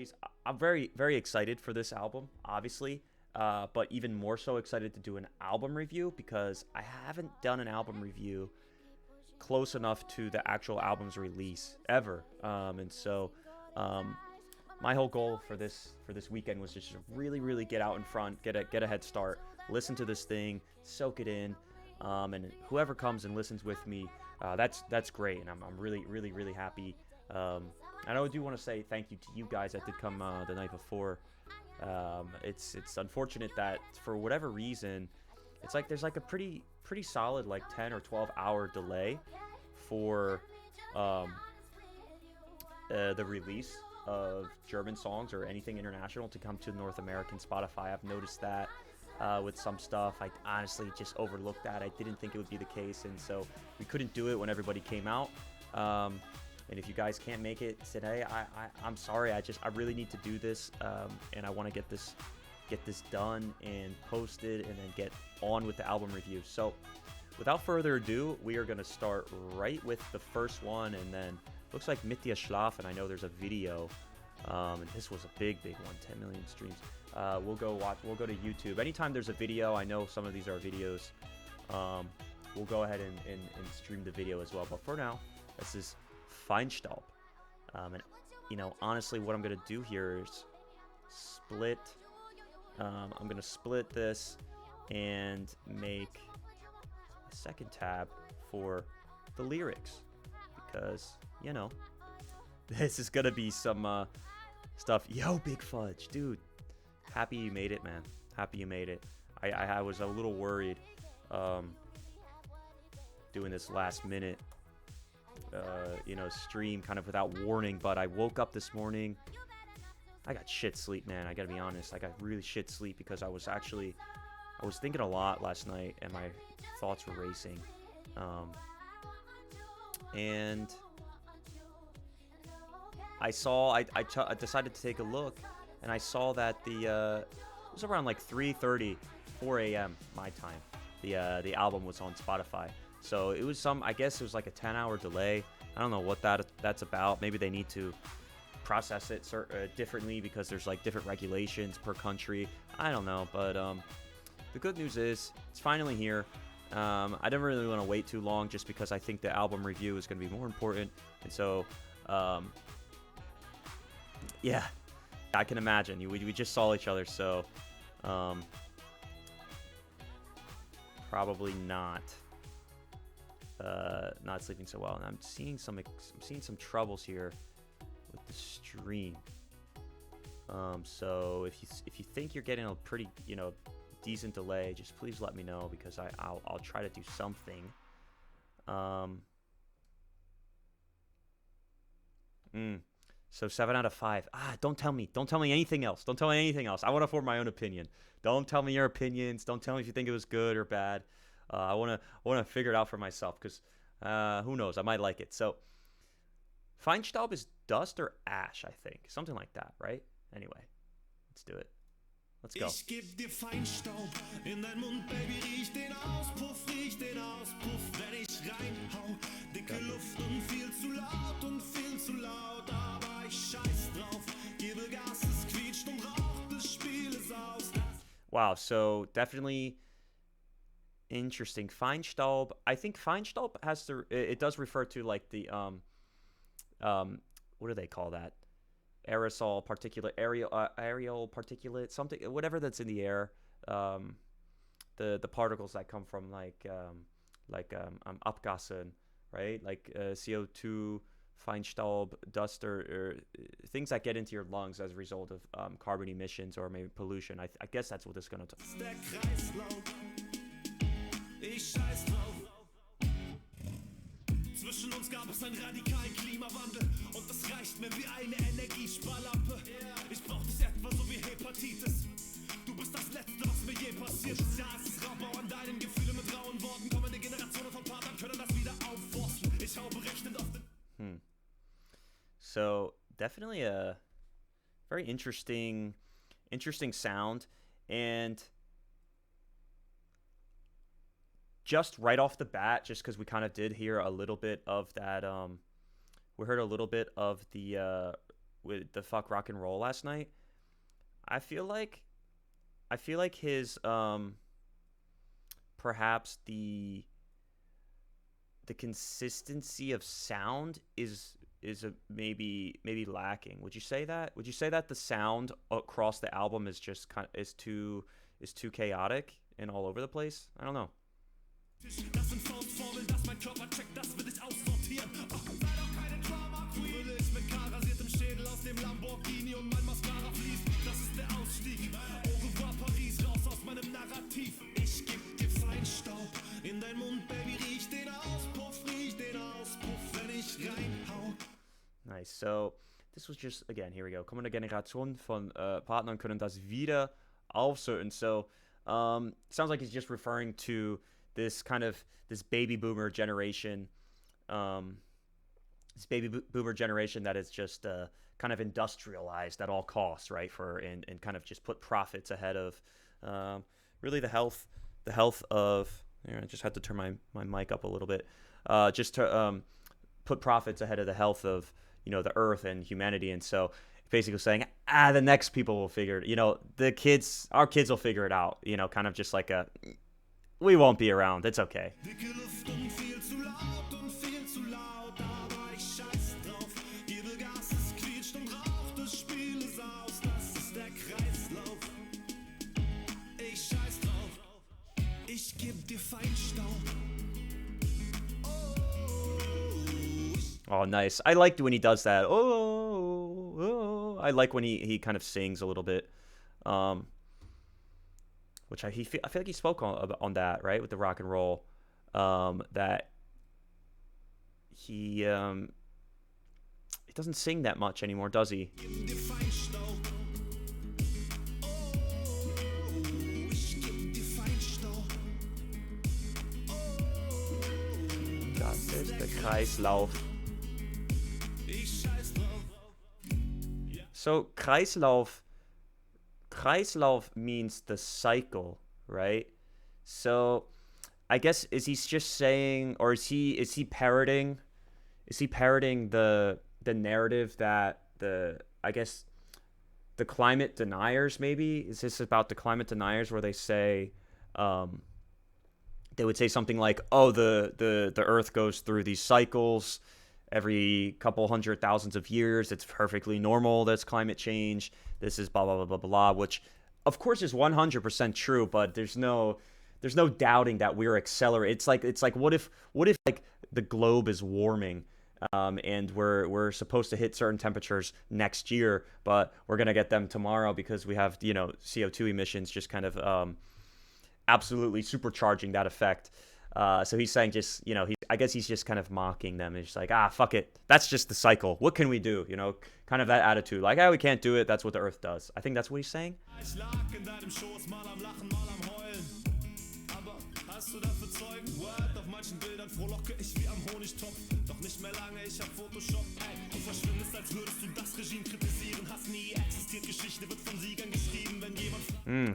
series. I'm very, very excited for this album, obviously, but even more so excited to do an album review because I haven't done an album review close enough to the actual album's release ever. And so my whole goal for this weekend was just to really, really get out in front, get a head start, listen to this thing, soak it in, and whoever comes and listens with me, that's great, and I'm really, really, really happy. And I do want to say thank you to you guys that did come the night before. It's unfortunate that for whatever reason, it's like there's like a pretty solid like 10 or 12 hour delay for the release of German songs or anything international to come to North American Spotify. I've noticed that with some stuff. I honestly just overlooked that. I didn't think it would be the case, and so we couldn't do it when everybody came out. And if you guys can't make it today, I'm sorry. I really need to do this, and I want to get this done and posted, and then get on with the album review. So, without further ado, we are going to start right with the first one, and then looks like Mit dir schlafen. I know there's a video, and this was a big one, 10 million streams. We'll go to YouTube. Anytime there's a video, I know some of these are videos. We'll go ahead and stream the video as well. But for now, this is Feinstaub. And honestly, what I'm gonna do here is split. I'm gonna split this and make a second tab for the lyrics because this is gonna be some stuff. Yo, Big Fudge, dude. Happy you made it, man. Happy you made it. I was a little worried doing this last minute stream kind of without warning, but I woke up this morning. I got shit sleep, man. I gotta be honest. I got really shit sleep because I was thinking a lot last night and my thoughts were racing. And I decided to take a look, and I saw that it was around like 3:30, 4 a.m. my time. The album was on Spotify. So it was I guess it was like a 10-hour delay. I don't know what that's about. Maybe they need to process it differently because there's like different regulations per country. I don't know, but the good news is it's finally here. I don't really want to wait too long just because I think the album review is going to be more important. And so, yeah, I can imagine. We just saw each other, so probably not sleeping so well. And I'm seeing some troubles here with the stream. So if you think you're getting a pretty decent delay, just please let me know because I'll try to do something. So 7 out of 5. Don't tell me anything else. Don't tell me anything else. I want to form my own opinion. Don't tell me your opinions. Don't tell me if you think it was good or bad. I want to figure it out for myself because who knows? I might like it. So Feinstaub is dust or ash, I think. Something like that, right? Anyway, let's do it. Let's go. Ich geb dir Feinstaub in dein Mund, Baby, riech den Auspuff, wenn ich reinhau. Dicke Luft und viel zu laut, aber ich scheiß drauf. Gebe Gas, es quietscht und raucht, das Spiel ist aus. Wow, so definitely interesting. Feinstaub. I think Feinstaub it does refer to like the what do they call that? Aerosol particulate, aerial particulate, something, whatever that's in the air. The particles that come from like Abgasen, right? Like CO2, Feinstaub, dust, or things that get into your lungs as a result of carbon emissions or maybe pollution. I guess that's what this is going to. Zwischen uns gab es einen radikalen Klimawandel und das reicht mir wie eine Energiesparlampe. Ich brauch dich etwa so wie Hepatitis. Du bist das Letzte, was mir je passiert ist. Ja, es ist Raubbau an deinen Gefühlen mit rauen Worten. Kommende Generationen von Partnern können das wieder aufforsten. Ich hau berechnend auf den... So, definitely a very interesting sound, and just right off the bat, just because we kind of did hear a little bit of that, we heard a little bit of the with the fuck rock and roll last night. I feel like his perhaps the consistency of sound is a maybe lacking. Would you say that? Would you say that the sound across the album is just is too chaotic and all over the place? I don't know. Das sind Faustformeln, dass mein Körper checkt, das will ich aussortieren. Oh, sei doch keine Drama Queen. Ich mit K rasiertem Schädel aus dem Lamborghini und mein Mascara fließt. Das ist der Ausstieg. Au revoir Paris, raus aus meinem Narrativ. Ich geb dir Feinstaub in dein Mund, Baby, riech den Auspuff, wenn ich reinhau. Nice. So this was just, again, here we go. Kommende Generation von Partnern können das wieder aufsuchen. So sounds like he's just referring to this baby boomer generation, that is just kind of industrialized at all costs, right? And kind of just put profits ahead of really the health of. I just had to turn my mic up a little bit, just to put profits ahead of the health of the earth and humanity. And so basically saying, the next people will figure it. Our kids will figure it out. Kind of just like we won't be around. It's okay. Oh, nice. I liked when he does that. Oh. I like when he kind of sings a little bit. Which I feel like he spoke on that, right, with the rock and roll, that he doesn't sing that much anymore, does he? Das ist der Kreislauf. So Kreislauf means the cycle, right? So I guess is he just saying, or is he parroting the narrative that the climate deniers, maybe? Is this about the climate deniers where they say they would say something like, oh, the earth goes through these cycles every couple hundred thousands of years. It's perfectly normal. That's climate change. This is blah, blah, blah, blah, blah, which of course is 100% true, but there's no doubting that we're accelerating. It's like, what if like the globe is warming, and we're supposed to hit certain temperatures next year, but we're going to get them tomorrow because we have, CO2 emissions just kind of, absolutely supercharging that effect. So he's saying just, I guess he's just kind of mocking them. He's just like, fuck it. That's just the cycle. What can we do? Kind of that attitude. Like, we can't do it. That's what the earth does. I think that's what he's saying. So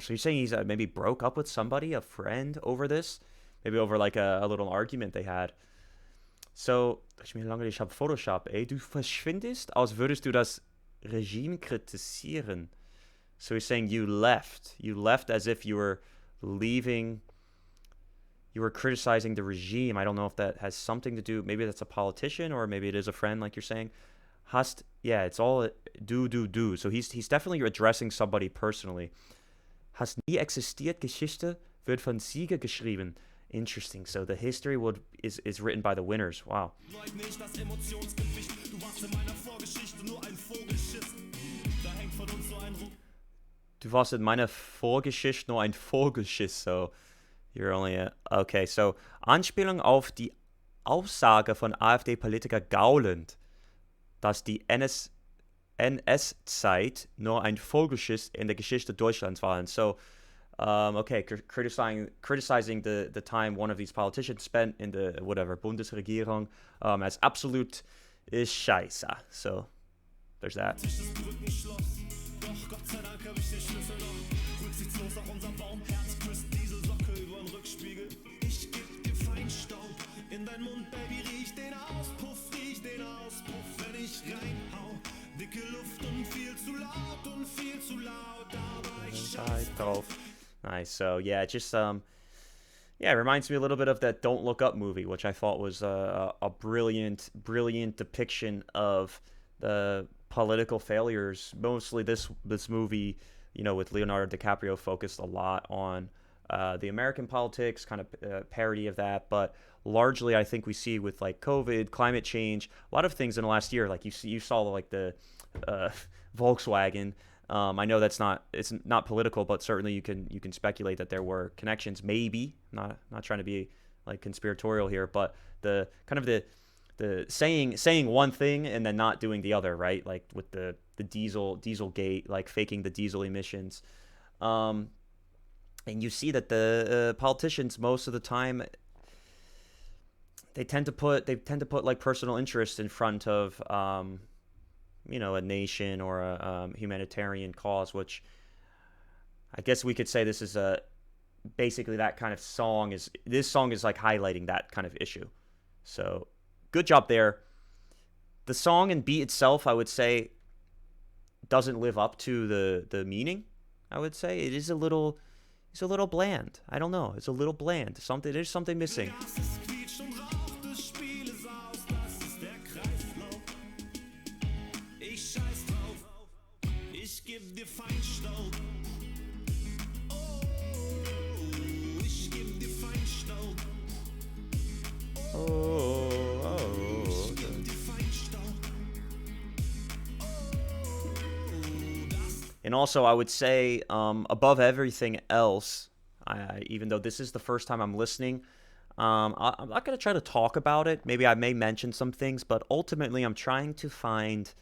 you're saying he's maybe broke up with somebody, a friend, over this? Maybe over like a little argument they had. So, ich habe Photoshop. Ey, du verschwindest, als würdest du das Regime kritisieren. So he's saying you left. You left as if you were leaving. You were criticizing the regime. I don't know if that has something to do. Maybe that's a politician, or maybe it is a friend, like you're saying. Yeah, it's all do. So he's definitely addressing somebody personally. Hast nie existiert Geschichte, wird von Sieger geschrieben. Interesting. So the history is written by the winners. Wow. Du warst in meiner Vorgeschichte nur ein Vogelschiss. So you're only okay. So Anspielung auf die Aussage von AfD-Politiker Gauland, dass die NS-Zeit nur ein Vogelschiss in der Geschichte Deutschlands war. And so, okay, criticizing the time one of these politicians spent in the Bundesregierung as absolut Scheiße. So, there's that. In dein Mund, Baby, riech den Auspuff, wenn ich reinhau. Dicke Luft Zeit drauf. Nice. So yeah, just yeah, it reminds me a little bit of that Don't Look Up movie, which I thought was a brilliant, brilliant depiction of the political failures. Mostly this movie, you know, with Leonardo DiCaprio, focused a lot on the American politics, kind of parody of that, but largely I think we see with like COVID, climate change, a lot of things in the last year. Like you saw like the uh, Volkswagen. I know it's not political, but certainly you can speculate that there were connections. Maybe not trying to be like conspiratorial here, but the kind of the saying one thing and then not doing the other, right? Like with the diesel gate, like faking the diesel emissions. And you see that the politicians most of the time they tend to put like personal interests in front of you know, a nation or a humanitarian cause, which I guess we could say this is basically that kind of song is. This song is like highlighting that kind of issue. So good job there. The song and beat itself, I would say, doesn't live up to the meaning. I would say it's a little bland. I don't know. It's a little bland. There's something missing. And also, I would say, above everything else, even though this is the first time I'm listening, I'm not going to try to talk about it. Maybe I may mention some things, but ultimately I'm trying to find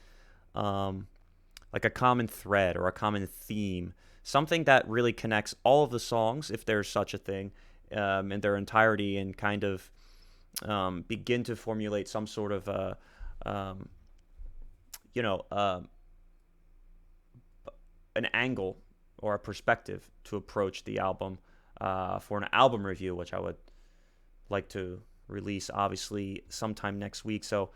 like a common thread or a common theme, something that really connects all of the songs, if there's such a thing, in their entirety, and kind of begin to formulate some sort of you know, an angle or a perspective to approach the album for an album review, which I would like to release obviously sometime next week. So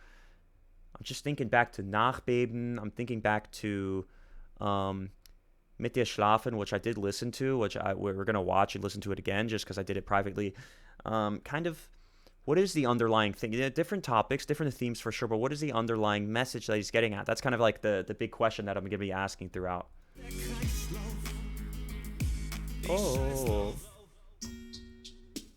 I'm just thinking back to Nachbeben. I'm thinking back to Mit dir schlafen, which I did listen to, which we're going to watch and listen to it again just because I did it privately. Kind of, what is the underlying thing? Different topics, different themes for sure, but what is the underlying message that he's getting at? That's kind of like the big question that I'm going to be asking throughout. Oh.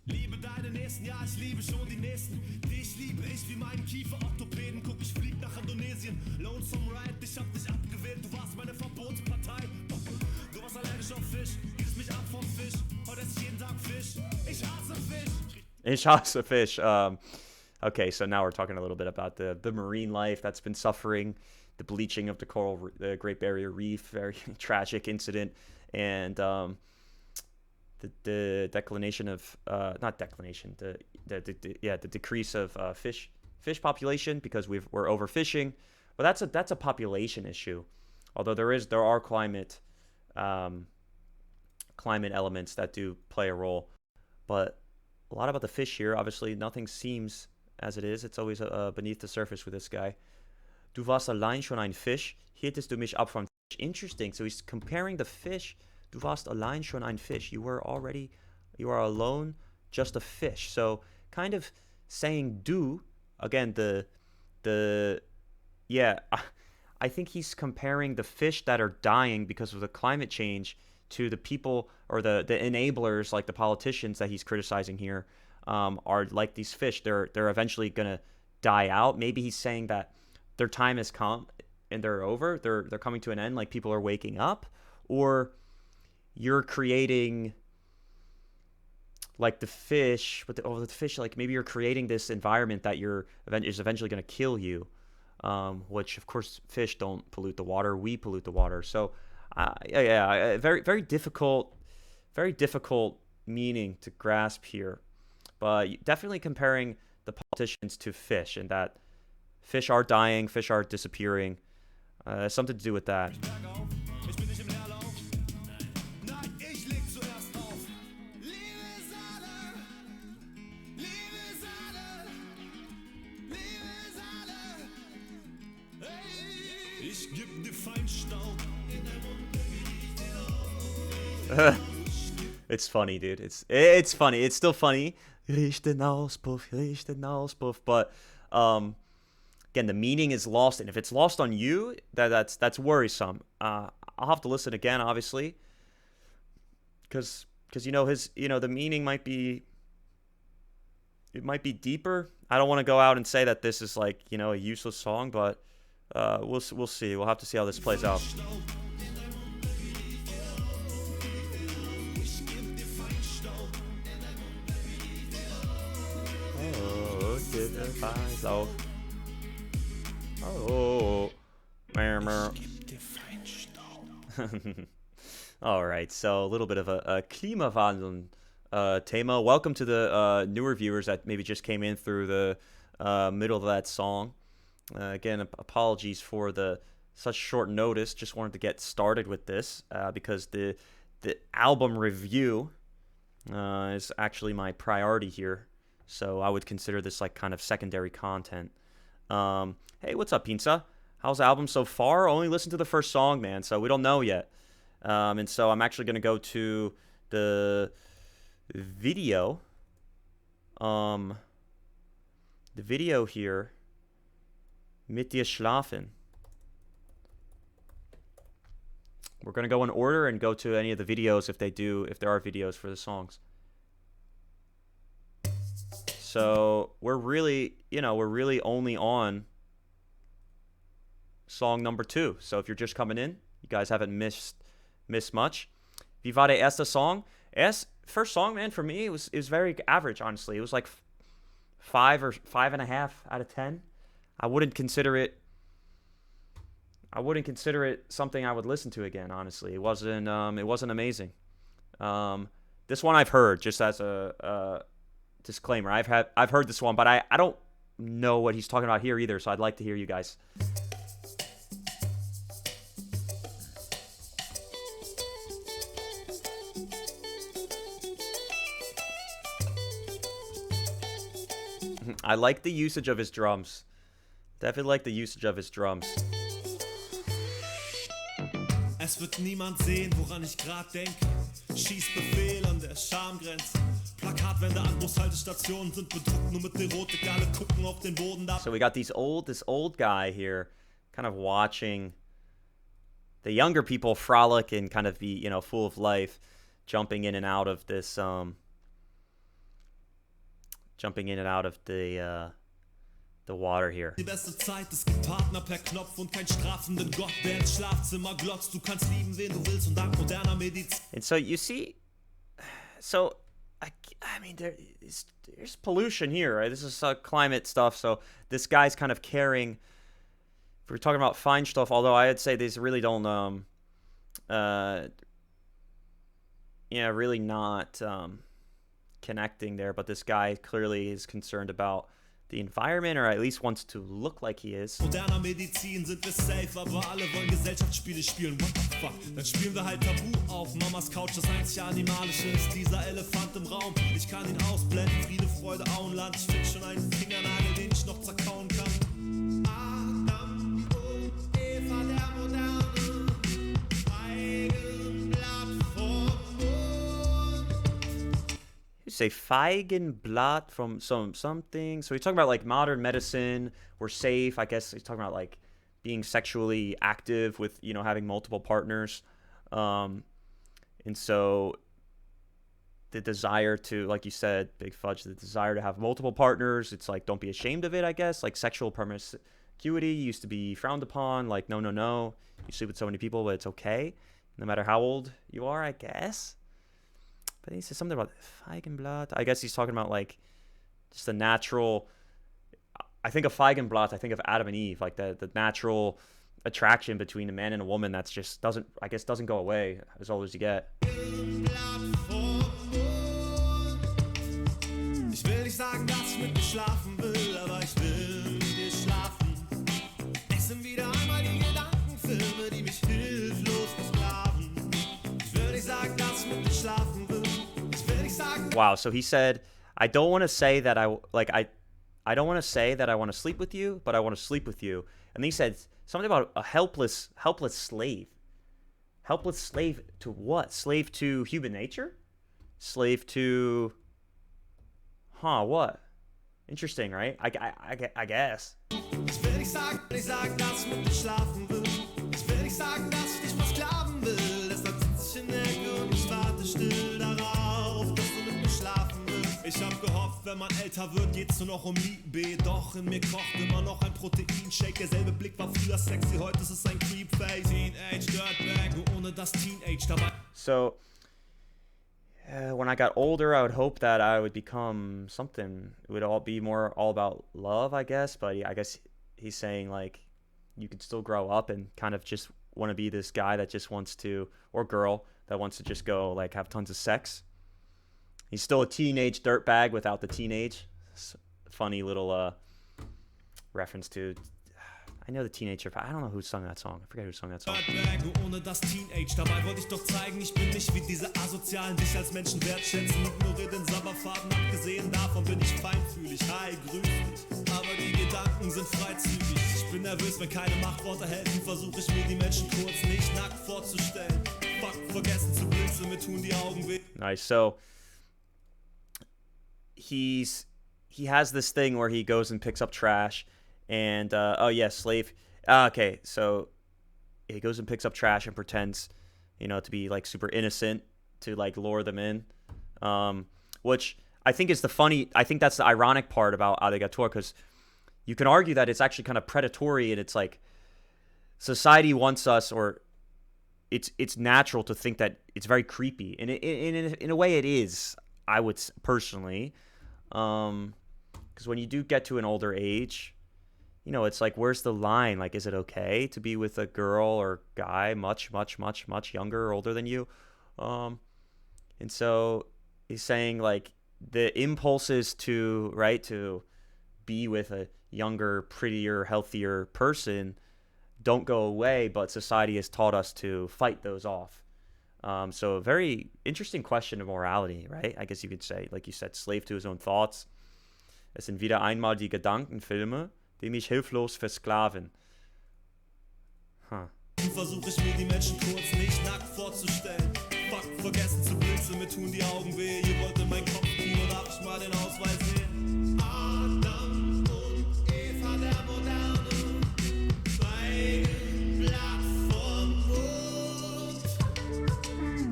Liebe deine Nächsten, ja, ich liebe schon die Nächsten. Dich liebe ich wie meinen Kieferorthopäden. Guck, ich flieg nach Indonesien. Lonesome Ride, ich hab dich abgewählt. Du warst meine Verbotspartei. Du warst allergisch auf Fisch. Gibst mich ab vom Fisch. Heute esse ich jeden Tag Fisch. Ich hasse Fisch. Ich hasse Fish. Okay, so now we're talking a little bit about the marine life that's been suffering, the bleaching of the Great Barrier Reef, very tragic incident, and the declination of not declination, the decrease of fish population because we're overfishing, but that's a population issue. Although there are climate elements that do play a role, but a lot about the fish here. Obviously, nothing seems as it is. It's always beneath the surface with this guy. Du warst allein schon ein Fisch, hieltest du mich ab vom Fisch. Interesting. So he's comparing the fish. Du warst allein schon ein Fisch. You are alone, just a fish. So kind of saying du, again, I think he's comparing the fish that are dying because of the climate change to the people or the enablers, like the politicians that he's criticizing here, are like these fish. They're eventually gonna die out. Maybe he's saying that their time has come and they're over. They're coming to an end. Like people are waking up, or you're creating like the fish, but the fish, like maybe you're creating this environment that is eventually going to kill you. Which of course fish don't pollute the water. We pollute the water. So very, very difficult meaning to grasp here, but definitely comparing the politicians to fish, and that fish are dying, fish are disappearing. Something to do with that. It's funny, dude. It's funny. It's still funny. Richten Auspuff, richten Auspuff. But again, the meaning is lost, and if it's lost on you, that's worrisome. I'll have to listen again, obviously, because the meaning might be deeper. I don't want to go out and say that this is like a useless song, but we'll see. We'll have to see how this plays out. Oh. All right, so a little bit of a Klimawandel tema. Welcome to the newer viewers that maybe just came in through the middle of that song. Again, apologies for such short notice. Just wanted to get started with this because the album review is actually my priority here. So I would consider this like kind of secondary content. Hey, what's up, Pinsa? How's the album so far? Only listened to the first song, man, so we don't know yet. And so I'm actually going to go to the video. The video here. Mit dir schlafen. We're going to go in order and go to any of the videos if there are videos for the songs. So we're really only on song number 2. So if you're just coming in, you guys haven't missed much. Wie war der erste Song? First song, man, for me, it was very average, honestly. It was like 5 or 5.5 out of 10. I wouldn't consider it something I would listen to again, honestly. It wasn't amazing. This one I've heard, just as a disclaimer. I've heard this one, but I don't know what he's talking about here either, so I'd like to hear you guys. I like the usage of his drums. Definitely like the usage of his drums. Es wird niemand sehen, woran ich grad denk. Schießbefehl an der Schamgrenze. Plakatwände an Bushaltestationen sind bedruckt nur mit Erotik. Alle gucken auf den Boden da. So we got this old guy here kind of watching the younger people frolic and kind of be, full of life, jumping in and out of this the water here. Die beste Zeit, es gibt Partner per Knopf und kein strafenden Gott, der ins Schlafzimmer glotzt. Du kannst lieben, wen du willst und dank moderner Medizin. And so you see, I mean, there's pollution here, right? This is climate stuff. So this guy's kind of carrying. If we're talking about Feinstoff, although I'd say these really don't, really not connecting there. But this guy clearly is concerned about the environment, or at least wants to look like he is. Moderner Medizin sind wir safe, aber alle wollen Gesellschaftsspiele spielen. What the fuck? Dann spielen wir halt Tabu auf Mamas Couch. Das einzige Animalische ist dieser Elefant im Raum. Ich kann ihn ausblenden. Friede, Freude, Auenland. Ich find schon einen Fingernagel, den ich noch zerkauen kann. Adam und Eva, der Moderne. Feigenblatt vom Mond. You say Feigenblatt from something. So he's talking about like modern medicine. We're safe. I guess he's talking about like being sexually active with, having multiple partners. And so the desire to, like you said, Big Fudge, the desire to have multiple partners, it's like, don't be ashamed of it, I guess. Like sexual promiscuity used to be frowned upon. Like, no. You sleep with so many people, but it's okay. No matter how old you are, I guess. But he says something about Feigenblatt. I guess he's talking about like just the natural. I think of Feigenblatt. I think of Adam and Eve, like the natural attraction between a man and a woman that's just doesn't go away as old as you get. Ich will nicht sagen, dass ich mit dir schlafen will, aber ich will mit dir schlafen. Es sind wieder einmal die Gedankenfilme, die mich hilflos versklaven. Ich will nicht sagen, dass ich mit dir schlafen will. Wow, so he said, I don't want to say that I don't want to say that I want to sleep with you, but I want to sleep with you. And he said something about a helpless slave. Helpless slave to what? Slave to human nature? Slave to... Huh, what? Interesting, right? I guess. Ich will nicht sagen, dass ich mit dir schlafen will. Ich will nicht sagen, dass ich dich versklaven will. Deshalb sitz ich in der Ecke und ich warte still darauf, dass du mit mir schlafen willst. Ich hab gehofft, wenn man älter wird, geht's nur noch um Liebe. Doch in mir kocht immer noch ein Proteinshake. Derselbe Blick war früher sexy, heute ist es ein Creepface. Teenage Dirtbag, nur ohne das Teenage dabei. So, when I got older, I would hope that I would become something. It would all be more all about love, I guess. But I guess he's saying, like, you could still grow up and kind of just want to be this guy that just wants to, or girl that wants to just go, like, have tons of sex. He's still a teenage dirtbag without the teenage. Funny little reference to... I know the teenager, but I don't know who sung that song. I forget who sung that song. Ohne das Teenage. Dabei wollte ich doch zeigen, ich bin nicht wie diese Asozialen, dich als Menschen wertschätzen. Ignoriere den Sabberfaden, abgesehen davon bin ich feinfühlig. Hi, grüß dich. Aber die Gedanken sind freizügig. Ich bin nervös, wenn keine Machtworte helfen. Versuche ich mir die Menschen kurz nicht nackt vorzustellen. Fuck, vergessen zu blinzeln, mir tun die Augen weh. Nice. So, he has this thing where he goes and picks up trash. And, oh yeah, slave. Okay, so he goes and picks up trash and pretends, you know, to be, like, super innocent to, like, lure them in. Which I think is I think that's the ironic part about Alligatoah, because you can argue that it's actually kind of predatory, and it's like society wants us, or it's natural to think that it's very creepy. And in a way it is, I would personally. Because when you do get to an older age... You know, it's like, where's the line? Like, is it okay to be with a girl or guy much, much, much, much younger or older than you? And so he's saying, like, the impulses to be with a younger, prettier, healthier person don't go away, but society has taught us to fight those off. So a very interesting question of morality, right? I guess you could say, like you said, slave to his own thoughts. Es sind wieder einmal die Gedankenfilme, die mich hilflos versklaven. Versuche ich mir die Menschen kurz nicht nackt vorzustellen. Fuck, vergessen zu blinzeln, mir tun die Augen weh. Ihr wollt in meinen Kopf kriegen, darf ich mal den Ausweis sehen? Adam und Eva der Moderne, zwei Blatt vom Mond.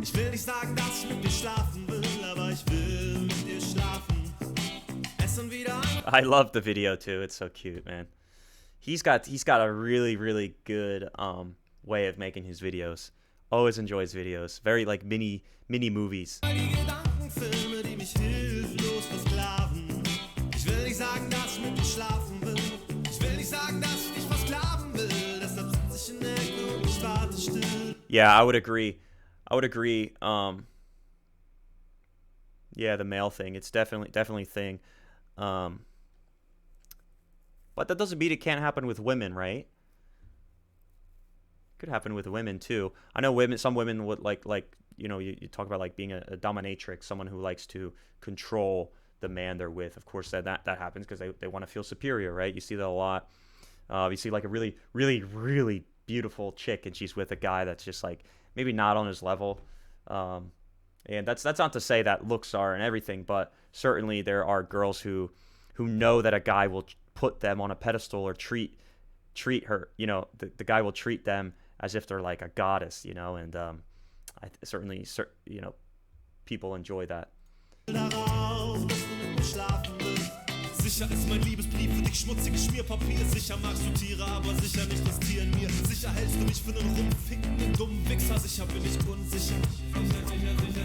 Ich will nicht sagen, dass ich mit dir schlafen will, aber ich will mit dir schlafen. I love the video too. It's so cute, man. He's got a really, really good way of making his videos. Always enjoys videos. Very like mini movies. Yeah, I would agree. Yeah, the male thing. It's definitely a thing. But that doesn't mean it can't happen with women, right? Could happen with women too. I know some women would like you know, you talk about like being a dominatrix, someone who likes to control the man they're with. Of course, that happens because they want to feel superior, right? You see that a lot. You see like a really, really, really beautiful chick, and she's with a guy that's just like maybe not on his level. And that's not to say that looks are and everything, but certainly there are girls who know that a guy will put them on a pedestal or treat her, you know, the guy will treat them as if they're like a goddess, you know, and I certainly, you know, people enjoy that. Sicher ist mein Liebesbrief für dich schmutziges Schmierpapier. Sicher magst du Tiere, aber sicher nicht das Tier in mir. Sicher hältst du mich für einen rumfickenden dummen Wichser. Sicher bin ich unsicher.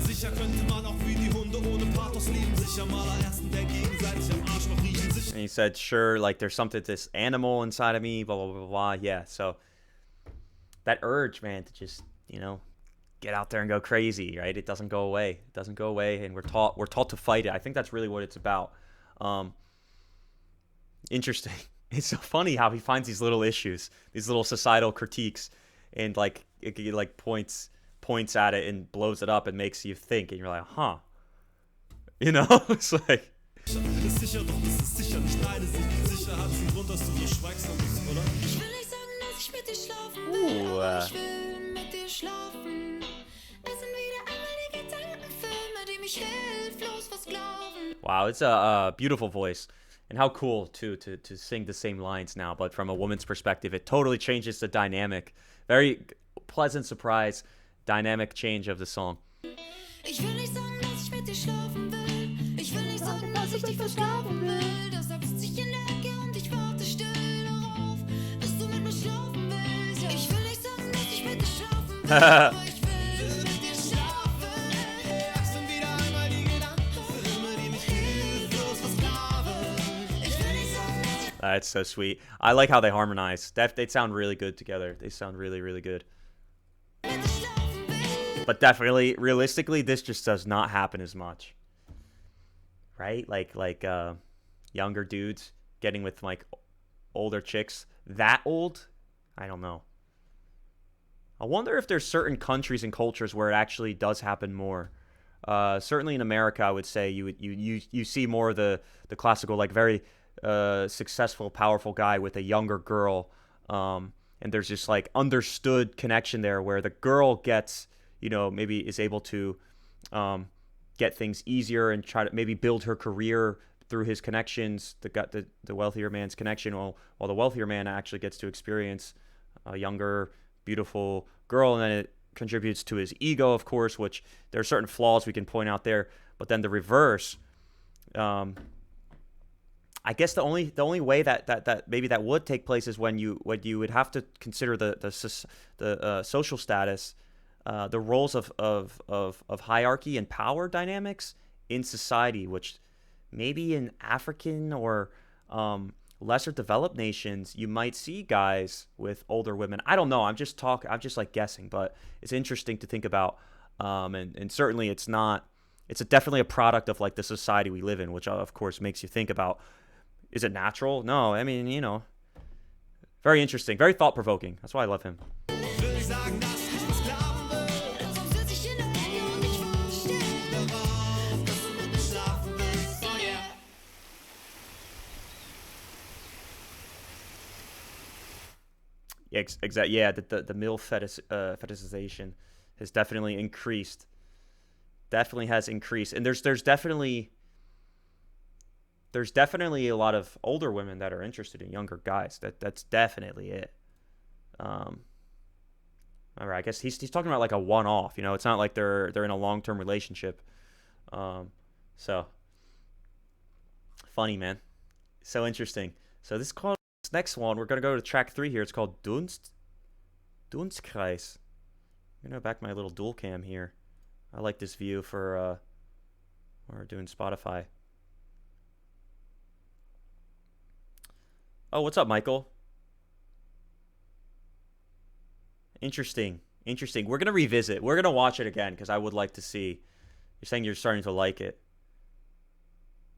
Sicher könnte man auch wie die Hunde ohne Pathos lieben. Sicher mal ersten, der gegenseitig am Arsch noch riechen. Sicher. And he said, sure, like there's something, this animal inside of me, blah, blah, blah, blah. Yeah, so that urge, man, to just, you know, get out there and go crazy, right? It doesn't go away. It doesn't go away, and we're taught to fight it. I think that's really what it's about. Interesting. It's so funny how he finds these little issues, these little societal critiques, and like it like points at it and blows it up and makes you think, and you're like, huh, you know? It's like. Ooh, dir schlafen. Es sind wieder einmal die Gedankenfilme, die mich hilflos was glauben. Wow, it's a beautiful voice. And how cool, too, to sing the same lines now, but from a woman's perspective. It totally changes the dynamic. Very pleasant surprise, dynamic change of the song. Ich will nicht sagen, dass ich mit dir schlafen will. Ich will nicht sagen, dass ich dich verschlafen will. Deshalb sitze ich in der Ecke und ich warte still darauf, bis du mit mir schlafen willst. Ja. Ich will nicht sagen, dass ich mit dir schlafen will, aber ich will mit dir schlafen. Es sind wieder einmal die Gedankenfilme, die mich hilflos versklaven. Ich will nicht sagen, dass ich That's so sweet. I like how they harmonize. They sound really good together. They sound really, really good. mit dir schlafen will. But definitely, realistically, this just does not happen as much. Right? Like younger dudes getting with like older chicks. That old? I don't know. I wonder if there's certain countries and cultures where it actually does happen more. Certainly in America, I would say you see more of the classical, like very successful, powerful guy with a younger girl. And there's just like understood connection there where the girl gets, maybe is able to get things easier and try to maybe build her career through his connections, the wealthier man's connection, while the wealthier man actually gets to experience a younger, beautiful girl, and then it contributes to his ego, of course, which there are certain flaws we can point out there. But then the reverse, I guess the only way that maybe that would take place is when you would have to consider the social status, the roles of hierarchy and power dynamics in society, which maybe in African or lesser developed nations you might see guys with older women. I don't know. I'm just like guessing, but it's interesting to think about. And certainly it's not. It's definitely a product of like the society we live in, which of course makes you think about. Is it natural? No, I mean, very interesting, very thought-provoking. That's why I love him. Will ich sagen, dass ich dich versklaven will. Sonst sitz ich in der Ecke und ich warte still darauf, bis du mit mir schlafen willst. Oh yeah. Yeah, exactly. Yeah, the male fetishization has definitely increased. Definitely has increased, and there's definitely a lot of older women that are interested in younger guys. That's definitely it. All right, I guess he's talking about like a one-off. It's not like they're in a long-term relationship. So funny, man. So interesting. So this next one, we're gonna go to track 3 here. It's called Dunstkreis. I'm gonna go back my little dual cam here. I like this view for when we're doing Spotify. Oh, what's up, Michael? Interesting. We're going to revisit. We're going to watch it again because I would like to see. You're saying you're starting to like it.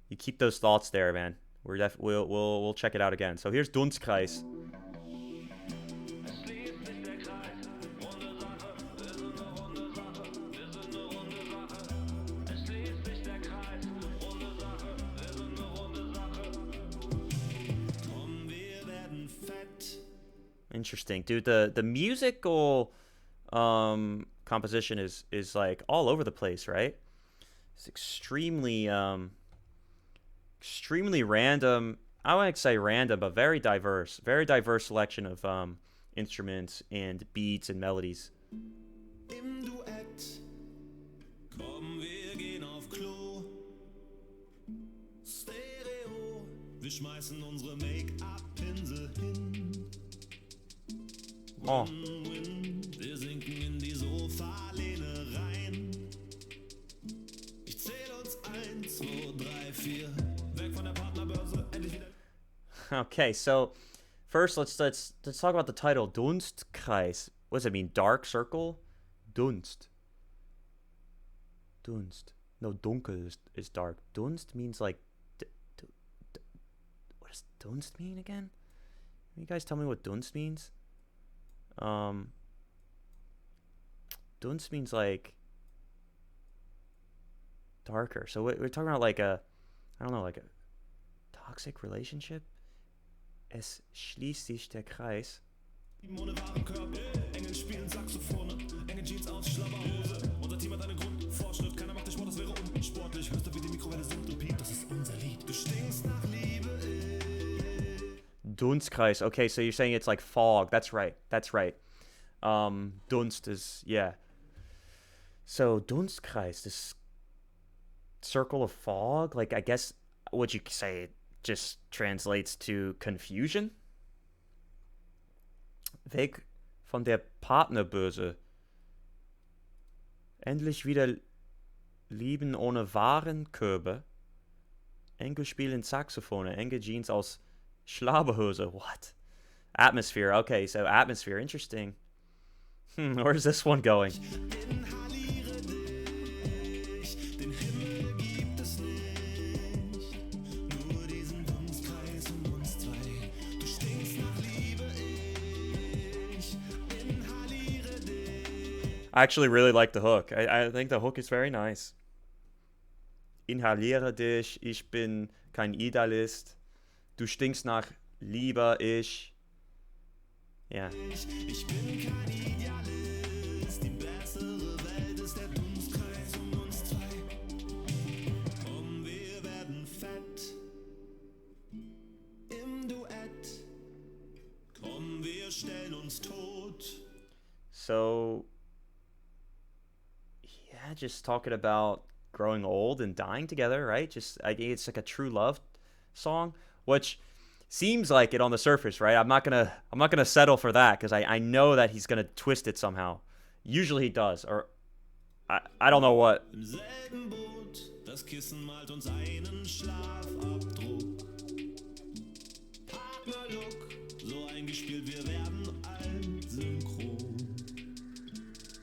You keep those thoughts there, man. We'll check it out again. So here's Dunstkreis. Interesting, dude. The musical composition is like all over the place, right? It's extremely random. I wouldn't say random, but very diverse selection of instruments and beats and melodies. Im Duett, komm, wir gehen auf Klo. Stereo, wir schmeißen unsere Make-up-Pinsel hin. Oh. Wir sinken in die Sofalehne rein. Ich zähl uns 1, 2, 3, 4. Weg von der Partnerbörse, endlich wieder. Okay, so first let's talk about the title Dunstkreis. What does it mean? Dark circle? Dunst. No, dunkel is dark. Dunst means like what does Dunst mean again? Can you guys tell me what Dunst means? Dunst means like darker. So we're talking about like a toxic relationship. Es schließt sich der Kreis. Ohne wahren Körper, Engel spielen Saxophone. Dunstkreis. Okay, so you're saying it's like fog. That's right. That's right. Dunst is, yeah. So Dunstkreis, this circle of fog. Like, I guess, would you say it just translates to confusion? Weg von der Partnerbörse. Endlich wieder lieben ohne Warenkörbe. Enkel spielen Saxophone. Enge Jeans aus Schlabberhose. What? Atmosphere. Okay, so atmosphere. Interesting. Where's this one going? I actually really like the hook. I think the hook is very nice. Inhaliere dich, ich bin kein Idealist. Du stinkst nach Liebe, ich. Yeah. Ich bin kein Idealist. Die bessere Welt ist der Dunstkreis uns zwei. Komm, wir werden fett. Im Duett. Komm, wir stellen uns tot. So, yeah, just talking about growing old and dying together, right? Just, I think it's like a true love song, which seems like it on the surface, right? I'm not gonna settle for that because I know that he's gonna twist it somehow. Usually he does, or I don't know what. Im selben Boot, das Kissen malt uns einen Schlafabdruck. Partnerlook, so eingespielt, wir werden alt synchron.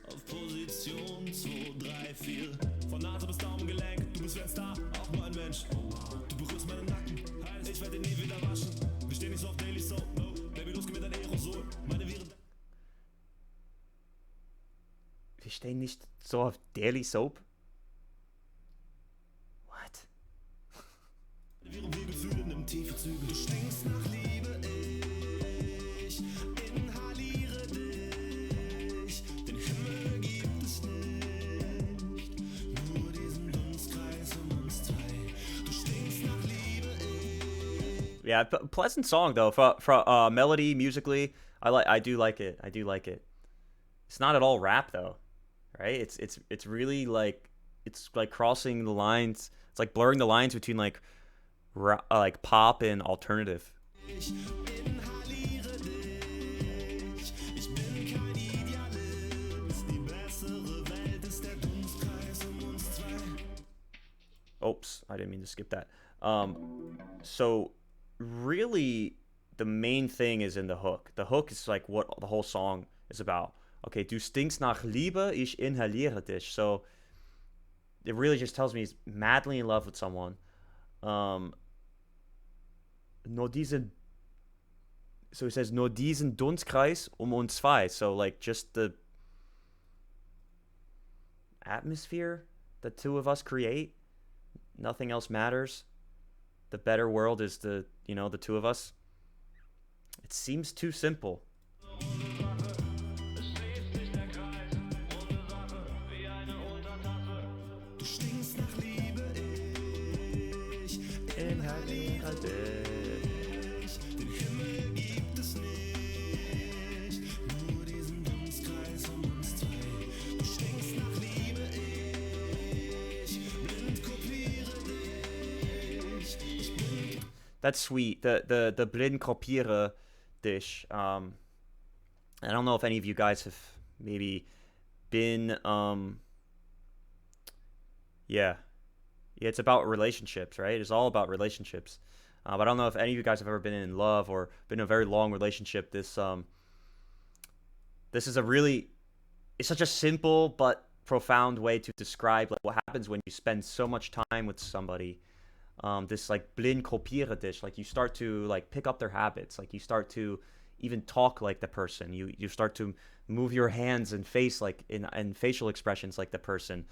Auf Position 2, 3, 4. Von Nase bis Daumengelenk, du bist Star, auch nur ein Mensch. Du berührst meinen Nacken, heißt, ich werde nie wieder waschen. Wir stehen nicht so auf Daily Soap, no. Baby, los, gib mir dein Aerosol. Meine Viren. Wir stehen nicht so auf Daily Soap? What? Viren, wir Gefühle, nimm tiefe Züge. Du stinkst nach Liebe, ich inhaliere dich. Den Himmel gibt es nicht. Yeah, pleasant song though. For melody, musically, I do like it. I do like it. It's not at all rap though, right? It's really like, it's like crossing the lines. It's like blurring the lines between like pop and alternative. Oops, I didn't mean to skip that. So really the main thing is in the hook. The hook is like what the whole song is about. Okay, du stinkst nach Liebe, ich inhaliere dich. So it really just tells me he's madly in love with someone. Nur diesen, so he says, nur diesen Dunstkreis uns zwei. So like just the atmosphere the two of us create. Nothing else matters. The better world is the two of us. It seems too simple. That's sweet. The blind kopiere dish. I don't know if any of you guys have maybe been yeah, it's about relationships, right? It's all about relationships. But I don't know if any of you guys have ever been in love or been in a very long relationship. This is it's such a simple but profound way to describe like what happens when you spend so much time with somebody. This like blind kopiere dish, like you start to like pick up their habits, like you start to even talk like the person, you start to move your hands and face like in facial expressions like the person.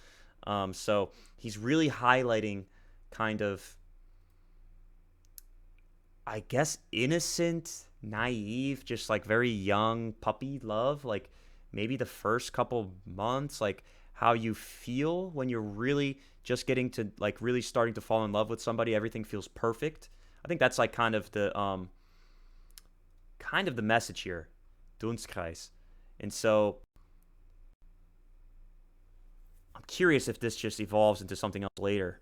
So he's really highlighting kind of, I guess, innocent, naive, just like very young puppy love, like maybe the first couple months, like how you feel when you're really just getting to like really starting to fall in love with somebody. Everything feels perfect. I think that's like kind of the kind of the message here, Dunstkreis. And so I'm curious if this just evolves into something else later.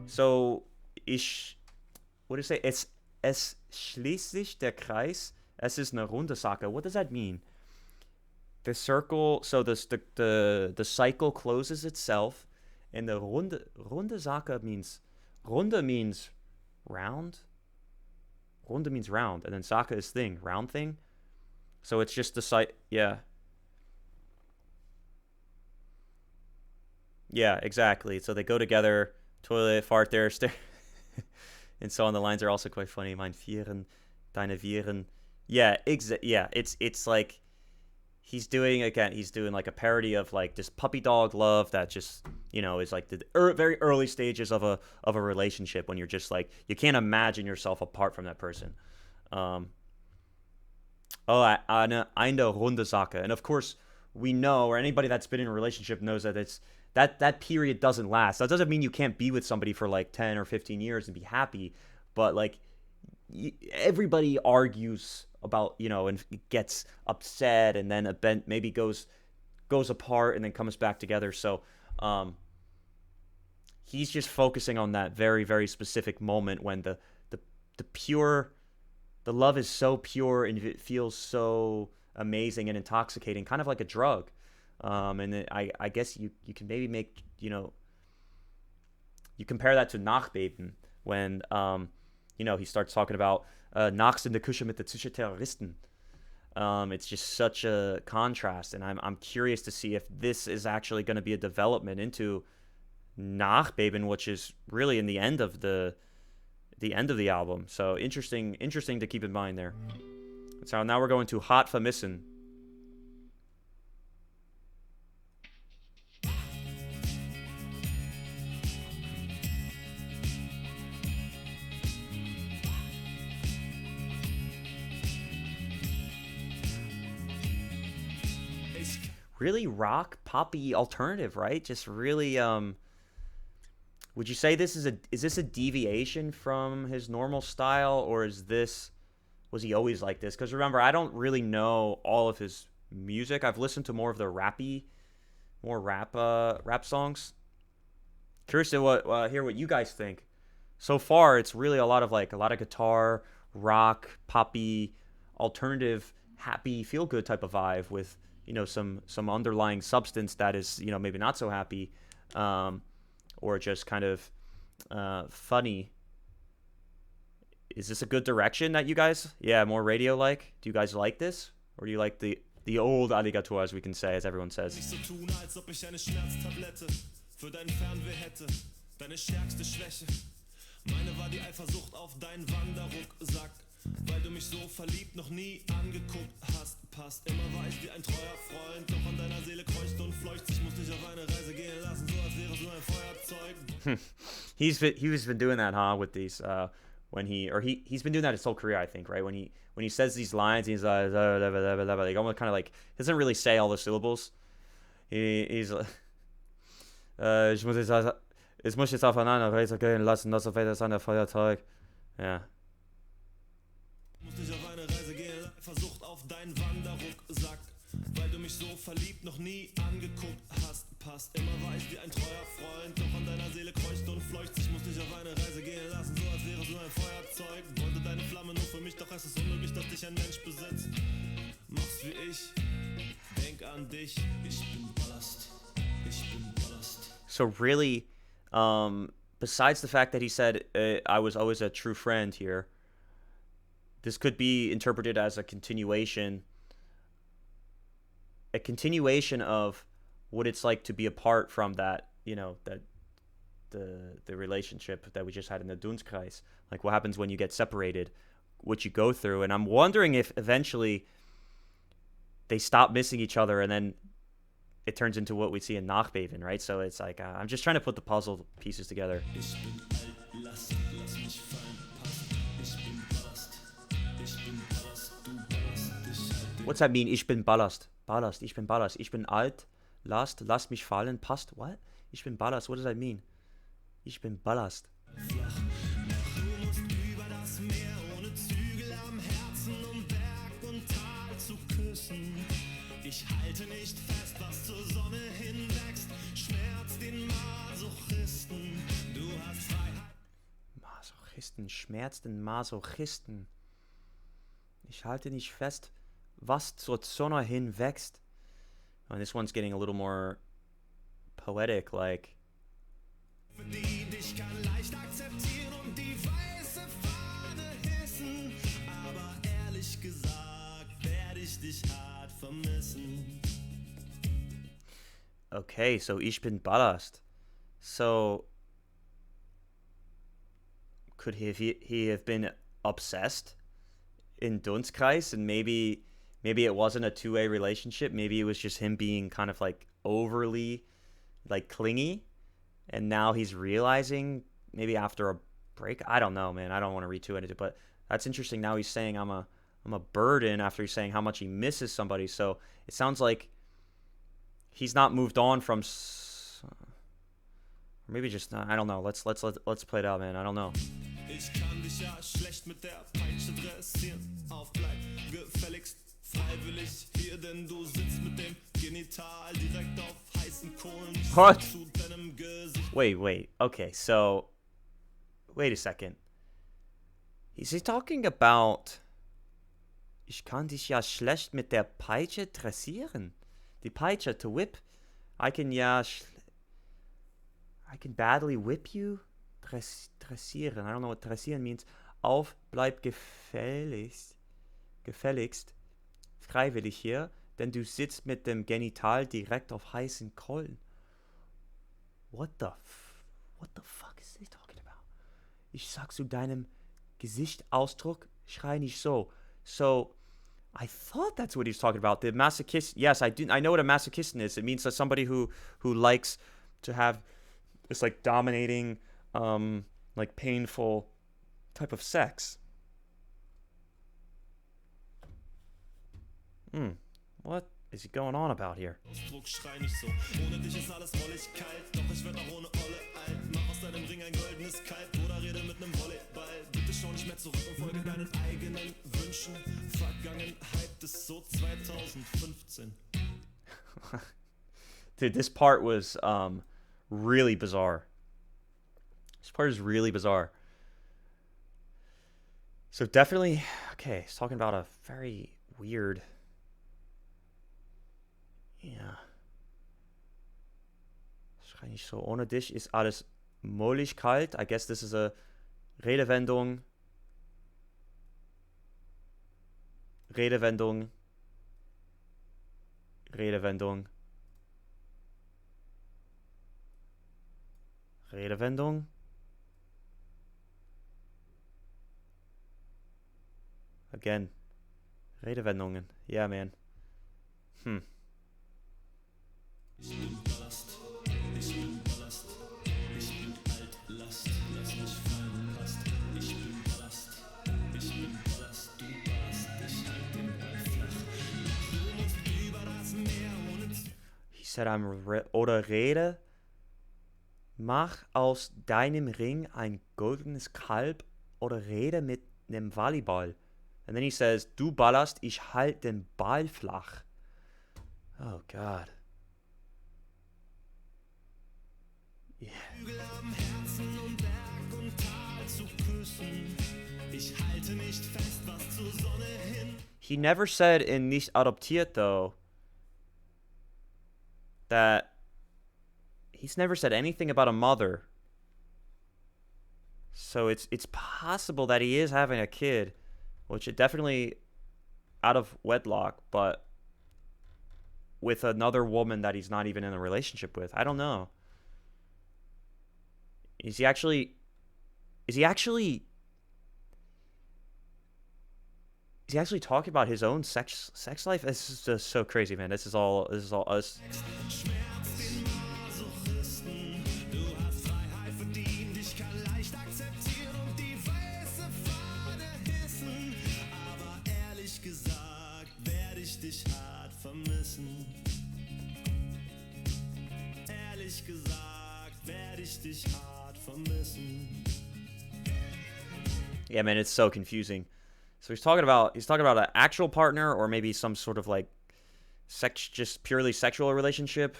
So, what do you say? Es schließt sich der Kreis. Es ist eine runde Sache. What does that mean? The circle, so the cycle closes itself, and the runde Sache means, runde means round. Runde means round, and then Sache is thing, round thing. So it's just the site, yeah. Yeah, exactly. So they go together, toilet, fart there, and so on. The lines are also quite funny. Mein Vieren, deine Viren. Yeah, yeah. It's like he's doing like a parody of like this puppy dog love that just is like the very early stages of a relationship when you're just like you can't imagine yourself apart from that person. Eine runde Sache, and of course we know, or anybody that's been in a relationship knows that it's. That period doesn't last. That doesn't mean you can't be with somebody for like 10 or 15 years and be happy, but like everybody argues about, and gets upset, and then maybe goes apart and then comes back together. So he's just focusing on that very, very specific moment when the love is so pure and it feels so amazing and intoxicating, kind of like a drug. And then I guess you can maybe make, you compare that to Nachbeben when, he starts talking about nachts in der Küche mit der Terroristen. It's just such a contrast, and I'm curious to see if this is actually going to be a development into Nachbeben, which is really in the end of the album. So interesting to keep in mind there. So now we're going to Hot Vermissen. Really rock poppy alternative, right? Just really would you say is this a deviation from his normal style, or was he always like this? Because remember, I don't really know all of his music. I've listened to more of the more rap songs. Curious to hear what you guys think. So far it's really a lot of guitar, rock, poppy, alternative, happy, feel good type of vibe with some underlying substance that is maybe not so happy, or just kind of funny. Is this a good direction that you guys, more radio like? Do you guys like this, or do you like the old Alligatoah, as we can say, as everyone says? Meine war die Eifersucht auf deinen Wanderrucksack, weil du mich so verliebt noch nie angeguckt hast. Passt, immer war ich wie ein treuer Freund, doch an deiner Seele kreucht und fleucht. Ich muss dich auf eine Reise gehen lassen, so als wäre es nur ein Feuerzeug. He's been doing that, huh? With these he's been doing that his whole career, I think, right? When he says these lines, he's like almost kind of like doesn't really say all the syllables. He's ich muss jetzt auf eine Reise gehen lassen, das auf ein Feuerzeug. Ja. Muss dich auf eine Reise gehen, Versucht auf deinen Wanderrucksack, weil du mich so verliebt noch nie angeguckt hast. Passt, immer war ich wie ein treuer Freund, doch an deiner Seele kreucht und fleucht. Ich muss dich auf eine Reise gehen lassen, so als wäre es nur ein Feuerzeug. Wollte deine Flamme nur für mich, doch es ist unmöglich, dass dich ein Mensch besitzt. Mach's wie ich, denk an dich. Ich bin Ballast, ich bin Ballast. So really, besides the fact that he said I was always a true friend here, this could be interpreted as a continuation of what it's like to be apart from that, that the relationship that we just had in the Dunstkreis. Like what happens when you get separated, what you go through. And I'm wondering if eventually they stop missing each other and then it turns into what we see in Nachbeben, right? So it's like, I'm just trying to put the puzzle pieces together. Ich bin alt, lass mich fallen, passt. Ich What's that mean? Ich bin Ballast. Ballast. Ich bin Ballast. Ich bin alt. Lass mich fallen. Passt. What? Ich bin Ballast. What does that mean? Ich bin Ballast. Du musst über das Meer ohne Zügel am Herzen, um Berg und Tal zu küssen. Ich halte nicht fest, was zur Sonne hinwächst. Schmerz den Masochisten. Du hast Freiheit. Masochisten. Schmerz den Masochisten. Ich halte nicht fest, was zur Sonne hinwächst. And this one's getting a little more poetic, like. Die dich kann leicht akzeptieren und die weiße Fahne hissen. Aber ehrlich gesagt, werde ich dich hart vermissen. Okay, so ich bin Ballast. So, could he have been obsessed in Dunstkreis, and maybe it wasn't a two-way relationship. Maybe it was just him being kind of like overly like clingy, and now he's realizing maybe after a break. I don't know, man. I don't want to read too into it, but that's interesting. Now he's saying I'm a burden after he's saying how much he misses somebody. So it sounds like he's not moved on from, or maybe just not. I don't know. Let's play it out, man. I don't know. Ich kann dich ja schlecht mit der Peitsche dressieren. Auf Bleib gefälligst freiwillig hier, denn du sitzt mit dem Genital direkt auf heißen Kohlen. What? Zu deinem Gesicht. Wait. Okay, so wait a second. Is he talking about ich kann dich ja schlecht mit der Peitsche dressieren? Die Peitsche, to whip. I can badly whip you. Dressieren. I don't know what dressieren means. Auf, bleib gefälligst. Freiwillig hier, denn du sitzt mit dem Genital direkt auf heißen Kohlen. What the fuck is he talking about? Ich sag zu deinem Gesichtsausdruck, schrei nicht so. So, I thought that's what he's talking about. The masochist. Yes, I know what a masochist is. It means that somebody who likes to have this like dominating, like painful type of sex. What is he going on about here? Ausdruck, schrei nicht so. Ohne dich ist alles wollig kalt. Doch ich werd auch ohne Olle alt. Mach aus deinem Ring ein goldenes Kalb. Oder rede mit nem Volleyball. Bitte schau nicht mehr zurück und folge deinen eigenen Wünschen. Vergangenheit ist so 2015. Dude, this part was really bizarre. This part is really bizarre. So definitely, okay, he's talking about a very weird, yeah. Schrei nicht so, ohne dich ist alles mollig kalt. I guess this is a Redewendung. Redewendung. Again. Redewendungen. Yeah, man. Ich bin Ballast, ich bin Ballast, ich bin alt, lass mich fallen, passt. Ich bin Ballast, du Ballast, ich halt den Ball flach. Du musst über das Meer ohne He said oder rede, mach aus deinem Ring ein goldenes Kalb oder rede mit einem Volleyball. And then he says, du ballerst, ich halt den Ball flach. Oh God. Yeah. am Herzen, um Berg und Tal zu küssen. Ich halte nicht fest, was zur Sonne hin. He never said in Nicht adoptiert, though, that he's never said anything about a mother. So it's possible that he is having a kid, which is definitely out of wedlock, but with another woman that he's not even in a relationship with. I don't know. Is he actually talking about his own sex life? This is just so crazy, man. This is all us. ehrlich gesagt, werde ich dich hart vermissen. Yeah, man, it's so confusing. So he's talking about an actual partner or maybe some sort of like just purely sexual relationship.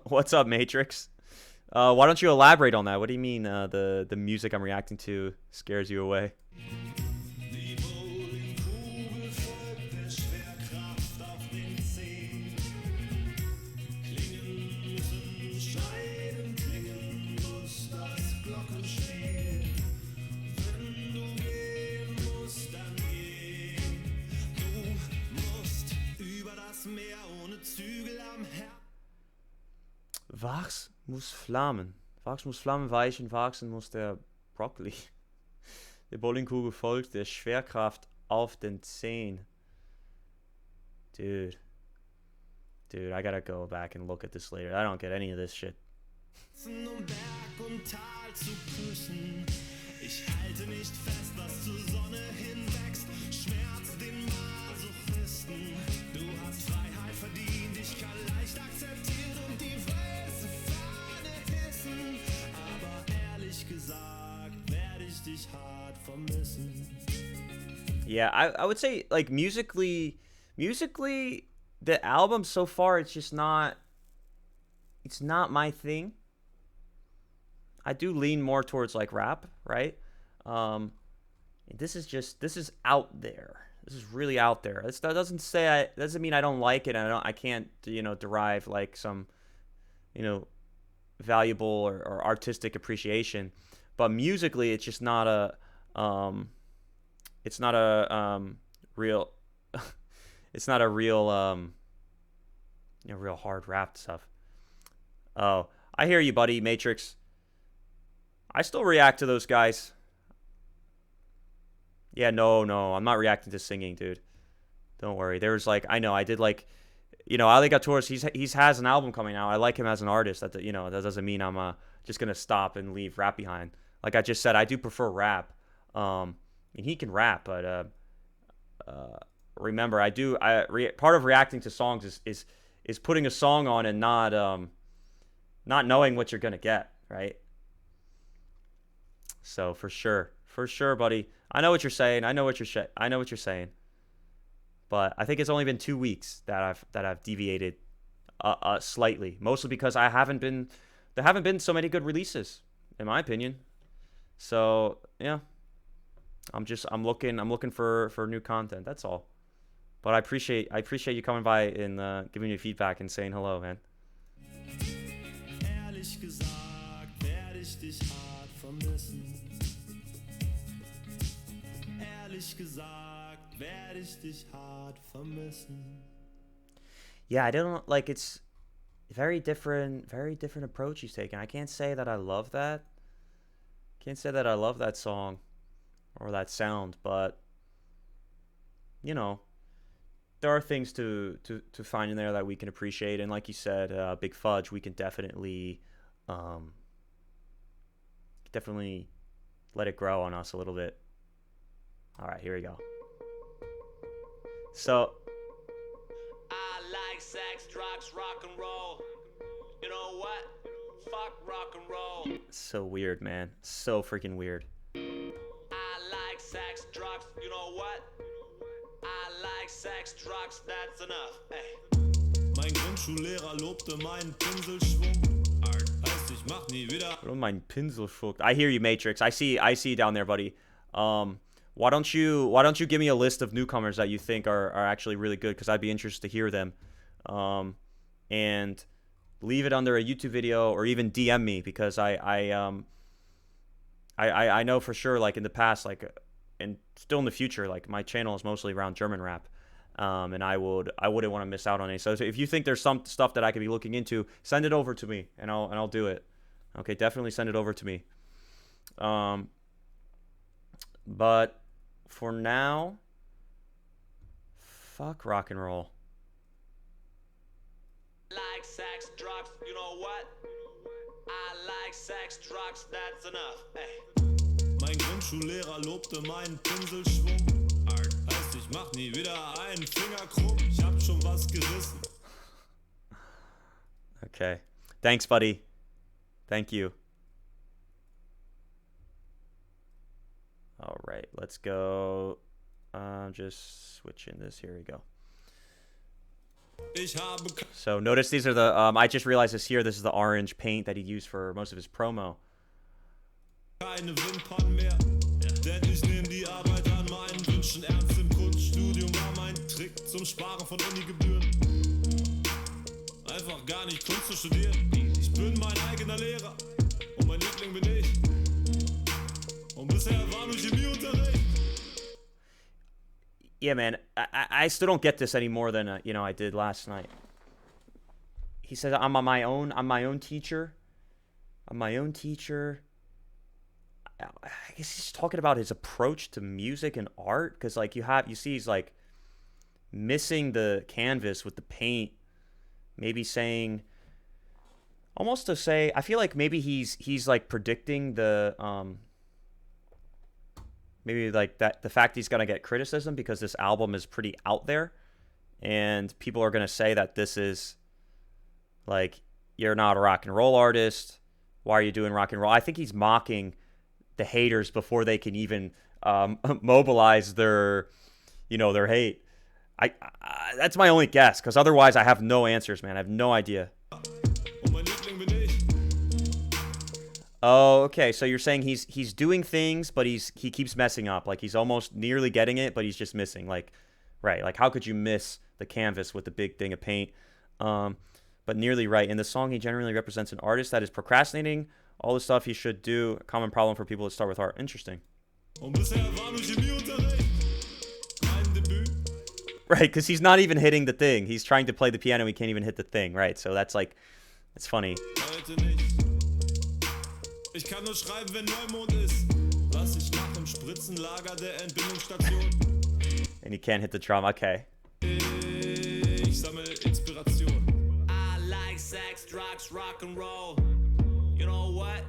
What's up, Matrix? Why don't you elaborate on that? What do you mean the music I'm reacting to scares you away? Wachs muss flammen. Wachs muss Flammen weichen, wachsen muss der Brokkoli. Der Bowlingkugel folgt der Schwerkraft auf den Zehen. Dude, I gotta go back and look at this later. I don't get any of this shit. Ich halte nicht fest, was zur Sonne hinwächst. Schmerz den Masochisten. Du hast Freiheit verdient, ich kann leicht akzeptieren und die weiße Fahne hissen. Aber ehrlich gesagt, werde ich dich hart vermissen. Yeah, I would say, like, musically, the album so far, it's not my thing. I do lean more towards like rap, right? This is out there. This is really out there. That doesn't mean I don't like it and I can't, derive like some, valuable or artistic appreciation. But musically, it's just not a real it's not a real real hard rap stuff. Oh, I hear you, buddy, Matrix. I still react to those guys. Yeah, no, I'm not reacting to singing, dude. Don't worry. There's like, I know, I did like, Alligatoah ROTZ, he has an album coming out. I like him as an artist. That that doesn't mean I'm just gonna stop and leave rap behind. Like I just said, I do prefer rap. And he can rap, but remember, part of reacting to songs is putting a song on and not knowing what you're gonna get, right? So for sure, buddy. I know what you're saying. I know what you're saying. But I think it's only been 2 weeks that I've deviated slightly, mostly because there haven't been so many good releases, in my opinion. So yeah, I'm looking for new content. That's all. But I appreciate you coming by and giving me feedback and saying hello, man. Ehrlich gesagt, werde ich dich hart vermissen. Ehrlich gesagt, werde ich dich hart vermissen. Yeah, I don't like, it's very different approach he's taking. I can't say that I love that. Can't say that I love that song or that sound, but there are things to find in there that we can appreciate, and like you said, Big Fudge, we can definitely let it grow on us a little bit. All right, here we go. So, I like sex, drugs, rock and roll. You know what? Fuck rock and roll. So weird, man. So freaking weird. I like sex, drugs. You know what? I like sex, drugs. That's enough. Hey. Mein Grundschullehrer lobte meinen Pinselschwung. Heißt, ich mach nie wieder. Mein Pinselschwung. I hear you, Matrix. I see you down there, buddy. Why don't you give me a list of newcomers that you think are actually really good? Because I'd be interested to hear them. And leave it under a YouTube video or even DM me, because I know for sure, like in the past, like, and still in the future, like my channel is mostly around German rap. And I wouldn't want to miss out on any. So if you think there's some stuff that I could be looking into, send it over to me and I'll do it. Okay, definitely send it over to me. But for now, fuck rock and roll. Like sex, drugs, you know what? I like sex, drugs, that's enough. Hey. Mein Grundschullehrer lobte meinen Pinselschwung. Heißt, ich Ich mach nie wieder einen Finger krumm, ich hab schon was gerissen. Okay. Thanks, buddy. Thank you. All right, let's go. Just switching this. Here we go. So notice these are the, I just realized this here, this is the orange paint that he used for most of his promo. Keine Wimpern mehr, denn ich nehm die Arbeit an meinen Wünschen ernst. Im Kunststudium war mein Trick zum Sparen von Unigebühren. Einfach gar nicht Kunst zu studieren. Ich bin mein eigener Lehrer und mein Liebling bin ich. Und bisher war nur Chemieunterricht. Yeah, man, I still don't get this any more than I did last night. He said, I'm my own teacher. I'm my own teacher. I guess he's talking about his approach to music and art, because like you see he's like missing the canvas with the paint, maybe saying, almost to say, I feel like maybe he's like predicting the maybe like that the fact he's gonna get criticism because this album is pretty out there, and people are gonna say that this is like, you're not a rock and roll artist. Why are you doing rock and roll? I think he's mocking the haters before they can even mobilize their hate. I that's my only guess, because otherwise I have no answers, man. I have no idea. Oh, okay. So you're saying he's doing things, but he keeps messing up. Like he's almost nearly getting it, but he's just missing. Like, right? Like how could you miss the canvas with the big thing of paint? But nearly right. In the song, he generally represents an artist that is procrastinating all the stuff he should do. A common problem for people that start with art. Interesting. Right, because he's not even hitting the thing. He's trying to play the piano. He can't even hit the thing. Right, so that's like, it's funny. Ich kann nur schreiben, wenn Neumond ist. Was ich mach im Spritzenlager der Entbindungsstation. And he can't hit the drum. Okay. Ich sammle Inspiration. I like sex, drugs, rock and roll. You know what?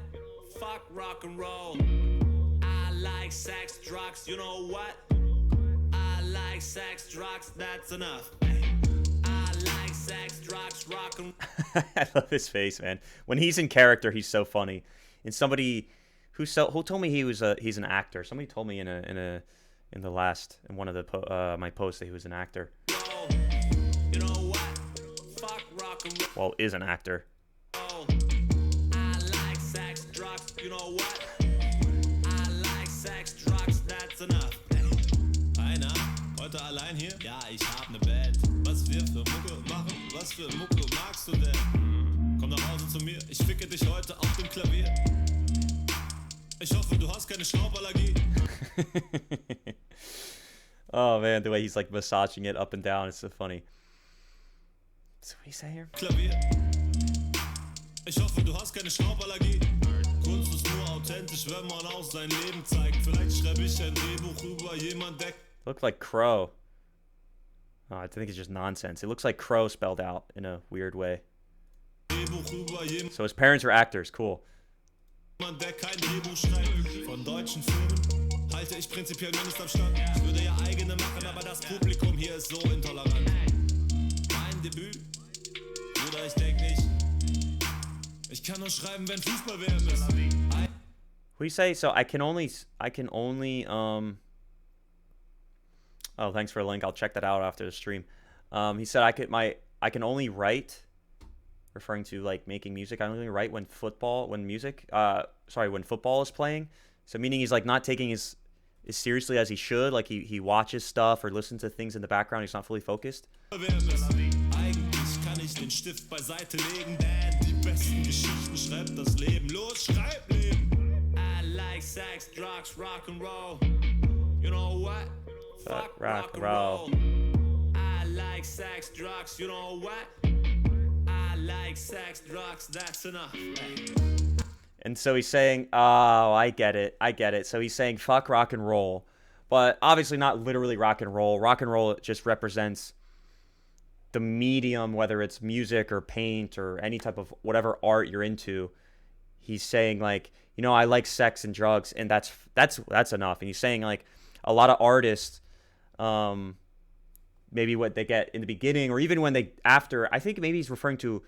Fuck rock and roll. I like sex, drugs, you know what? I like sex, drugs, that's enough. I like sex, drugs, rock and I love his face, man. When he's in character, he's so funny. And somebody who told me he's an actor. Somebody told me in one of the my posts that he was an actor. You know what? Fuck rock and roll. Well, is an actor. I like sex, drugs, you know what? I like sex, drugs, that's enough. Einer, heute allein hier? Ja, ich hab ne Band. Was wir für Mucke machen? Was für Mucke magst du denn? Komm nach Hause zu mir, ich ficke dich heute auf dem Klavier. Ich hoffe, du hast keine Schnauballergie. Oh man, the way he's like massaging it up and down is so funny. So what do you say here? Klavier. Ich hoffe, du hast keine Schnauballergie. Kunst ist nur authentisch, wenn man auch sein Leben zeigt. Vielleicht schreibe ich ein Drehbuch über jemand, der Look like Crow. Oh, I think it's just nonsense. It looks like Crow spelled out in a weird way. So his parents are actors. Cool. Der kein Drehbuch schreibt. Von deutschen Filmen halte ich prinzipiell Mindestabstand. Ich würde ja eigene machen, aber das Publikum hier ist so intolerant. Mein Debüt, oder ich denk nicht. Ich kann nur schreiben, wenn Fußball WM ist. What do you say? So I can only oh, thanks for a link. I'll check that out after the stream. He said I can only write, referring to like making music. I only write when football is playing. So meaning he's like not taking his as seriously as he should. Like he watches stuff or listens to things in the background. He's not fully focused. Eigentlich kann ich den Stift beiseite legen, denn die besten Geschichten schreibt das Leben. Los, schreib Leben. I like sex, drugs, rock and roll. You know what? Fuck rock and roll. I like sex, drugs, you know what? I like sex, drugs, that's enough. And so he's saying, oh, I get it. So he's saying, fuck rock and roll. But obviously not literally rock and roll. Rock and roll just represents the medium, whether it's music or paint or any type of whatever art you're into. He's saying like, I like sex and drugs, and that's enough. And he's saying like a lot of artists maybe what they get in the beginning, or even when they after. I think maybe he's referring to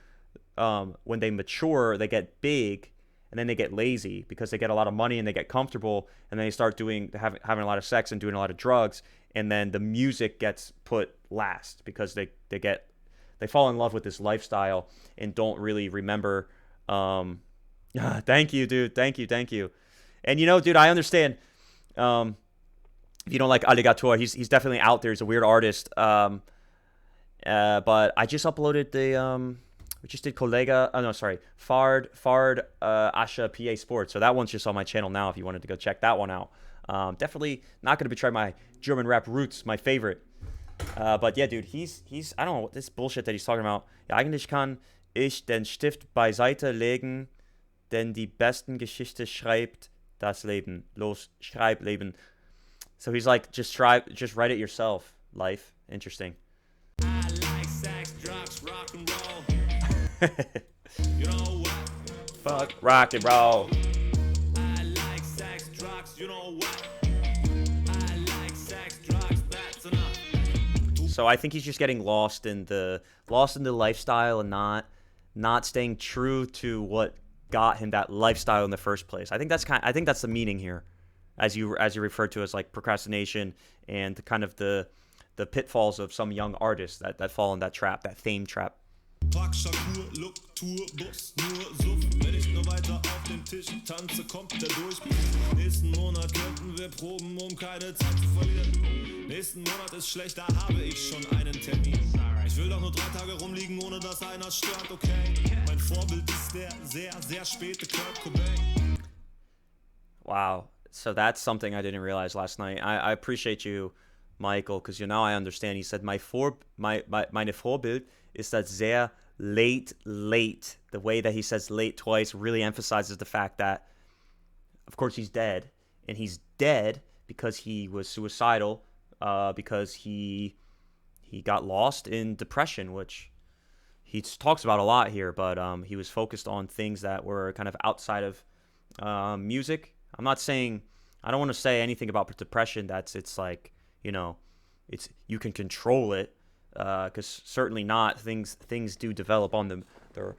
when they mature, they get big, and then they get lazy because they get a lot of money and they get comfortable, and then they start having a lot of sex and doing a lot of drugs, and then the music gets put last because they fall in love with this lifestyle and don't really remember. Thank you, dude. Thank you. And dude, I understand. If you don't like Alligatoah, he's definitely out there. He's a weird artist. But I just uploaded we just did Kollega. Oh no, sorry, Fard Asha PA Sports. So that one's just on my channel now. If you wanted to go check that one out. Definitely not gonna betray my German rap roots, my favorite. But yeah, dude, he's I don't know what this bullshit that he's talking about. Ja, eigentlich kann ich den Stift beiseite legen, denn die besten Geschichte schreibt das Leben. Los, schreib Leben. So he's like, just write it yourself. Life, interesting. I like sex, drugs, rock and roll. You know what? Fuck rock and roll. I like sex, drugs, you know what? I like sex, drugs, that's enough. So I think he's just getting lost in the lifestyle and not staying true to what got him that lifestyle in the first place. I think that's the meaning here, as you referred to as like procrastination and kind of the pitfalls of some young artists that fall in that trap, that fame trap. Pack Shakur, Look, Tour, Bus, nur Suff. Wenn ich nur weiter auf den Tisch tanze, kommt der Durchbruch. Nächsten Monat könnten wir proben, keine Zeit zu verlieren. Nächsten Monat ist schlecht, da habe ich schon einen Termin. Ich will doch nur 3 Tage rumliegen, ohne dass einer stört, okay? Mein Vorbild ist der sehr, sehr späte Kurt Cobain. Wow. So that's something I didn't realize last night. I appreciate you, Michael, because now I understand. He said, meine Vorbild ist das sehr late. The way that he says late twice really emphasizes the fact that, of course, he's dead. And he's dead because he was suicidal, because he got lost in depression, which he talks about a lot here. But he was focused on things that were kind of outside of music. I'm not saying, I don't want to say anything about depression it's like, it's you can control it, because certainly not. Things do develop on them, they're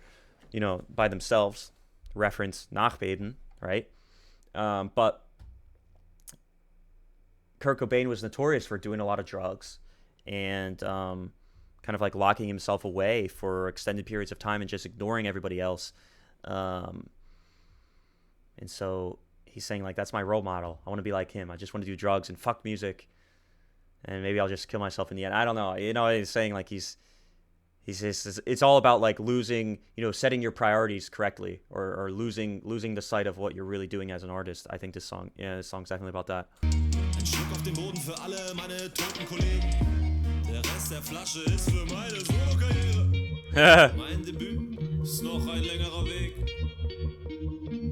by themselves. Reference Nachbeben, right? But Kurt Cobain was notorious for doing a lot of drugs and kind of like locking himself away for extended periods of time and just ignoring everybody else. And so he's saying, like, that's my role model. I want to be like him. I just want to do drugs and fuck music, and maybe I'll just kill myself in the end. I don't know. He's saying, like, he's just, it's all about like losing, setting your priorities correctly, or losing the sight of what you're really doing as an artist. I think this song's definitely about that. Ein Schluck auf den Boden für alle meine toten Kollegen. Der Rest der Flasche ist für meine Solo-Karriere. Mein Debüt ist noch ein längerer Weg.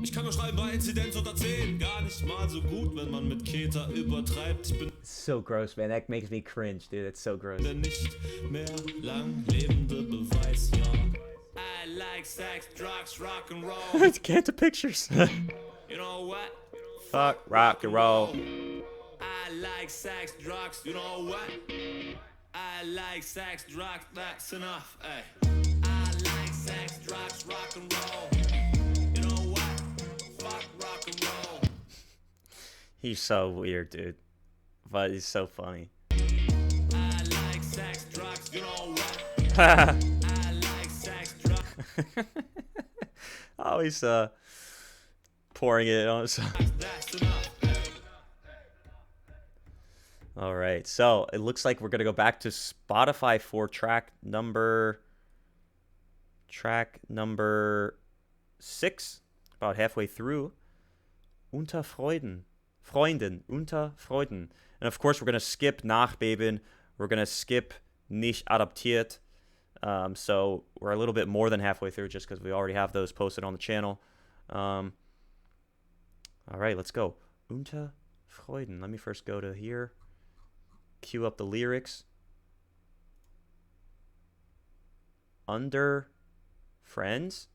Ich kann nur schreiben bei Inzidenz unter 10. Gar nicht mal so gut, wenn man mit Keter übertreibt. Ich bin so gross, man. That makes me cringe, dude. It's so gross. der nicht mehr lang lebende Beweis, ja. I like sex, drugs, rock and roll. I can't do pictures. You know what? Fuck rock and roll. I like sex, drugs, you know what? I like sex, drugs, that's enough, ay. I like sex, drugs, rock and roll. You know what? Fuck rock and roll. He's so weird, dude. But he's so funny. I like sex, drugs, you know what? I like sex, drugs. Oh, he's pouring it on his. That's enough. All right, so it looks like we're gonna go back to Spotify for track number 6, about halfway through. Unter Freunden, unter Freuden, and of course we're gonna skip Nachbeben. We're gonna skip Nicht adaptiert. So we're a little bit more than halfway through, just because we already have those posted on the channel. All right, let's go. Unter Freuden. Let me first go to here. Cue up the lyrics. Under friends?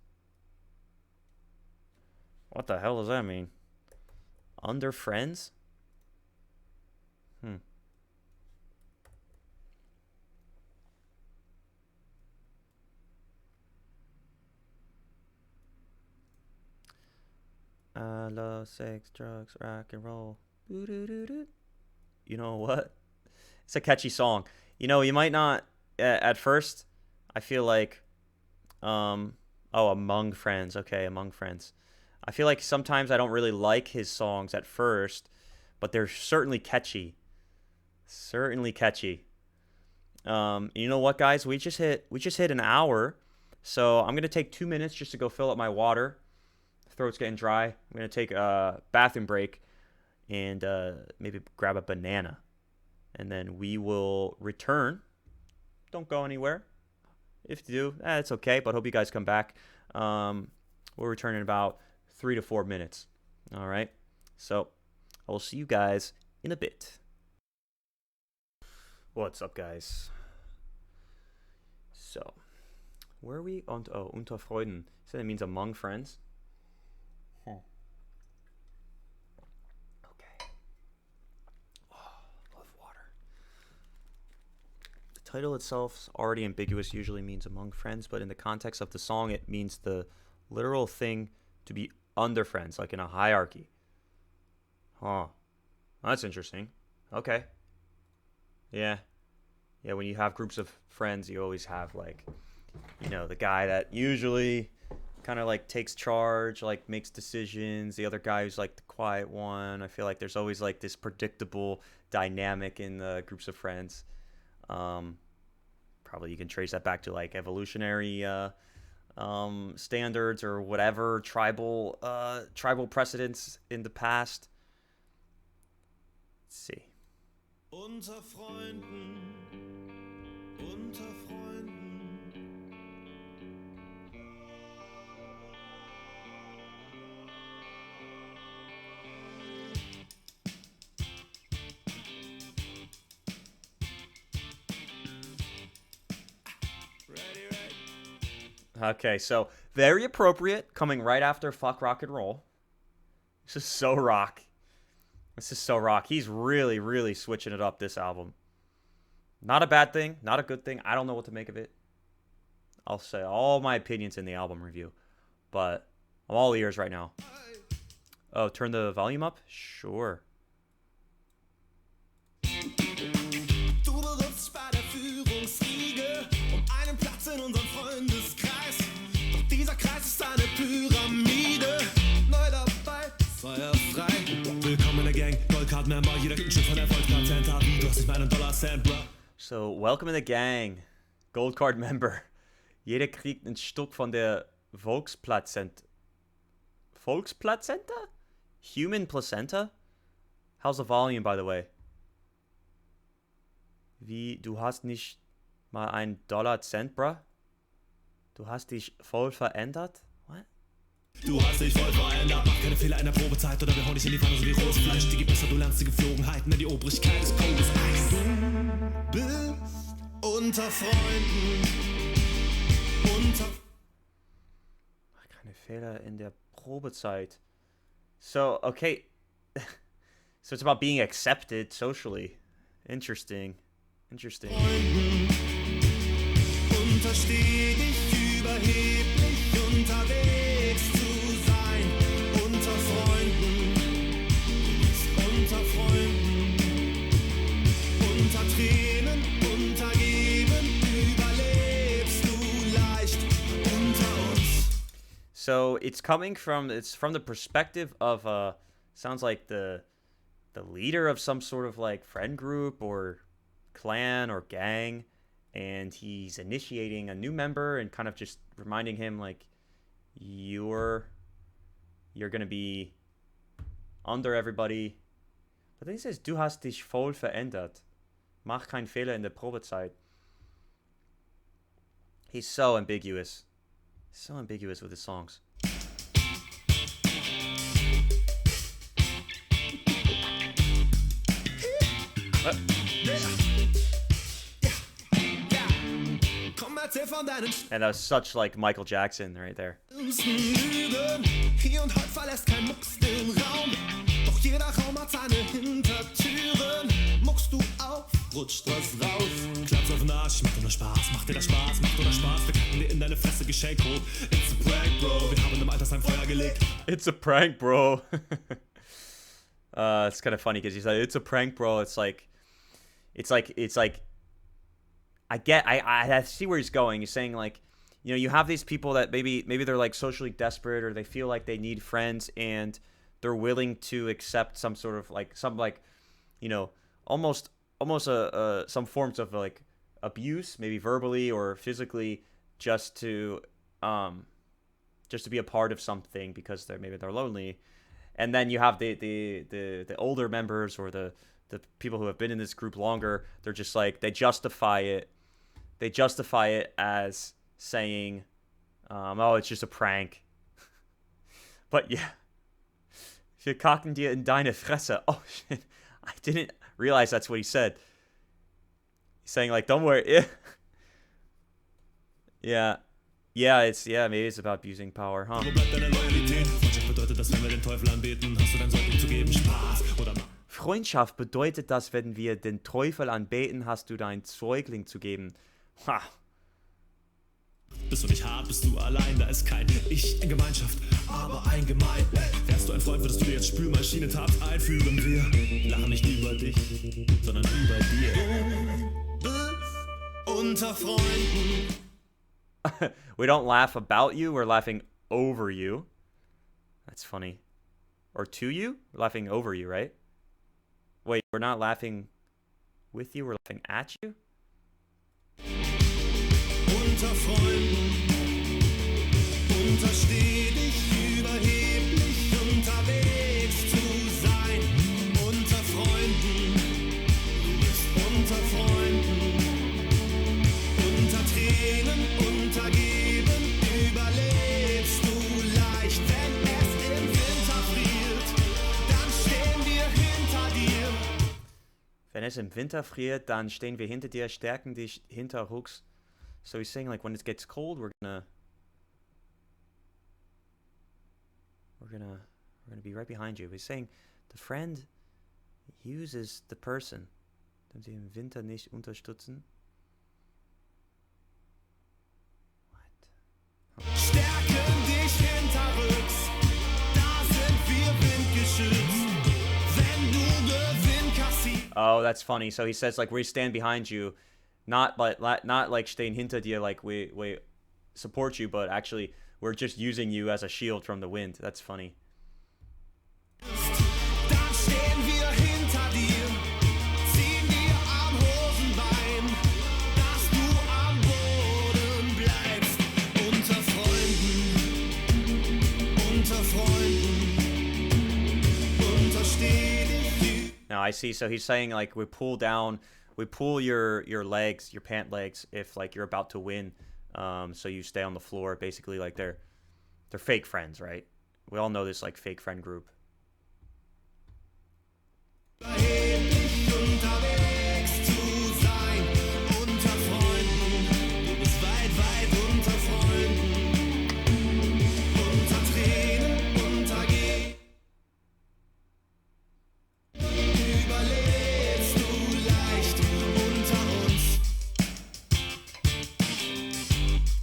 What the hell does that mean? Under friends? I love sex, drugs, rock and roll. You know what? It's a catchy song. You know, you might not at first. I feel like, Among Friends. Okay, Among Friends. I feel like sometimes I don't really like his songs at first, but they're certainly catchy. Certainly catchy. You know what, guys? We just hit an hour, so I'm gonna take 2 minutes just to go fill up my water. Throat's getting dry. I'm gonna take a bathroom break and maybe grab a banana, and then we will return. Don't go anywhere. If you do, it's okay. But hope you guys come back. We'll return in about 3 to 4 minutes. All right. So I will see you guys in a bit. What's up, guys? So, where are we? Unter Freunden. So that means among friends. Okay. Oh, love water. The title itself is already ambiguous, usually means among friends, but in the context of the song, it means the literal thing to be under friends, like in a hierarchy. Huh. That's interesting. Okay. Yeah. Yeah, when you have groups of friends, you always have, like, you know, the guy that usually kind of, like, takes charge, like, makes decisions. The other guy who's, like, the quiet one. I feel like there's always, like, this predictable dynamic in the groups of friends. Probably you can trace that back to, like, evolutionary standards or whatever, tribal precedents in the past. Let's see. Unter Freunden, unter Freunden. Ready, right? Okay, so very appropriate, coming right after Fuck Rock and Roll. This is so rock. This is so rock. He's really, really switching it up this album. Not a bad thing, not a good thing. I don't know what to make of it. I'll say all my opinions in the album review, but I'm all ears right now. Oh, turn the volume up? Sure. Du bewirbst bei der Führungsriege einen Platz in unserem Freundeskreis. Doch dieser Kreis ist eine Pyramide. Neu dabei, feuerfrei. Willkommen in der Gang, Goldcard-Member. Jeder kriegt ein Stück von Erfolgspatient. Du hast nicht mal einen $1, bro. So, welcome in the gang. Gold Card Member. Jeder kriegt ein Stück von der Volksplazenta. Volksplazenta? Human placenta? How's the volume, by the way? Wie, du hast nicht mal einen $1, bruh? Du hast dich voll verändert? What? Du hast dich voll verändert, mach keine Fehler in der Probezeit oder wir hauen dich in die Pfanne so wie rohes Fleisch. Die gibt besser, du lernst die Geflogenheiten, denn die Obrigkeit des Codes Eis. Du bist unter Freunden, Mach keine Fehler in der Probezeit. So, okay. So it's about being accepted socially. Interesting. Interesting. Untersteh dich überheblich unterwegs zu sein. Unter Freunden, unter Freunden, unter Tränen, untergeben, überlebst du leicht unter uns. So it's from the perspective of sounds like the leader of some sort of like friend group or clan or gang, and he's initiating a new member and kind of just reminding him like you're gonna be under everybody. But then he says, du hast dich voll verändert. Mach keinen Fehler in der Probezeit. He's so ambiguous. So ambiguous with his songs. And that was such like Michael Jackson right there. Hier und heute verlässt kein Mucks den Raum. Doch Jeder Raum hat seine Hintertüren. Muckst du auf, rutscht was raus. Klapp's auf den Arsch, macht oder Spaß, macht dir das Spaß, macht oder Spaß. Wir kacken dir in deine Fresse Geschenkcode. It's a prank, bro. Wir haben im Altersheim Feuer gelegt. It's a prank, bro. It's kind of funny because he's like, it's a prank, bro. It's like, I see where he's going. He's saying like, you know, you have these people that maybe they're like socially desperate or they feel like they need friends and they're willing to accept some sort of like you know, almost some forms of like abuse, maybe verbally or physically, just to be a part of something because they're lonely. And then you have the older members or the people who have been in this group longer. They're just like, they justify it as saying, oh, it's just a prank. But yeah, wir kacken dir in deine Fresse. Oh shit, I didn't realize that's what he said. He's saying like, don't worry. Yeah, maybe it's about abusing power, huh? Freundschaft bedeutet das, wenn wir den Teufel anbeten, hast du dein Säugling zu geben. Ha. Bist du nicht hart, bist du allein, da ist kein Ich in Gemeinschaft, aber ein Gemein. Wärst du ein Freund, würdest du dir jetzt Spülmaschine Tabs einführen. Wir lachen nicht über dich, sondern über dir. Du bist unter Freunden. We don't laugh about you, we're laughing over you. That's funny. Or to you? We're laughing over you, right? Wait, we're not laughing with you, we're laughing at you? Unter Freunden, untersteh dich überheblich unterwegs zu sein. Unter Freunden, du bist unter Freunden. Unter Tränen, untergeben, überlebst du leicht. Wenn es im Winter friert, dann stehen wir hinter dir. Wenn es im Winter friert, dann stehen wir hinter dir, stärken dich hinterrucks. So he's saying like when it gets cold, we're gonna be right behind you. He's saying the friend uses the person. Damit sie im Winter nicht unterstützen. What? Stärken dich hinterrücks, da sind wir windgeschützt. Wenn du Gewinn kassierst. Oh, that's funny. So he says like we stand behind you. Not like staying hinter dir, like we support you, but actually we're just using you as a shield from the wind. That's funny. Dann stehen wir hinter dir, ziehen dir am Hosenbein, dass du am Boden bleibst. Unter Freunden, untersteh dich. Now I see. So he's saying like we pull your legs, your pant legs, if like you're about to win, so you stay on the floor. Basically, like they're fake friends, right? We all know this like fake friend group.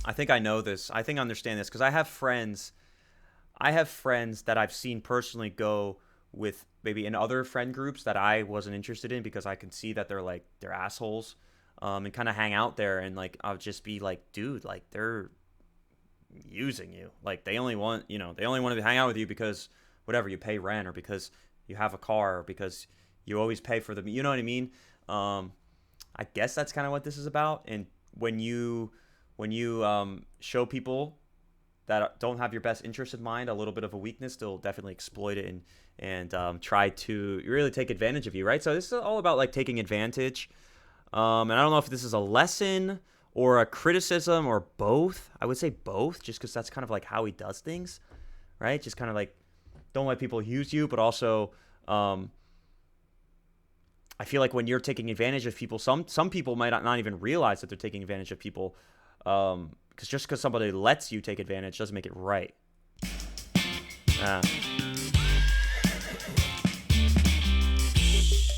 I think I know this. I think I understand this because I have friends that I've seen personally go with maybe in other friend groups that I wasn't interested in because I can see that they're assholes, and kind of hang out there, and like I'll just be like, dude, like they're using you. Like they only want to hang out with you because whatever, you pay rent or because you have a car or because you always pay for them. You know what I mean? I guess that's kind of what this is about. And when you show people that don't have your best interest in mind a little bit of a weakness, they'll definitely exploit it and try to really take advantage of you, right? So this is all about like taking advantage. And I don't know if this is a lesson or a criticism or both. I would say both, just because that's kind of like how he does things, right? Just kind of like don't let people use you, but also I feel like when you're taking advantage of people, some people might not even realize that they're taking advantage of people. Because just because somebody lets you take advantage doesn't make it right.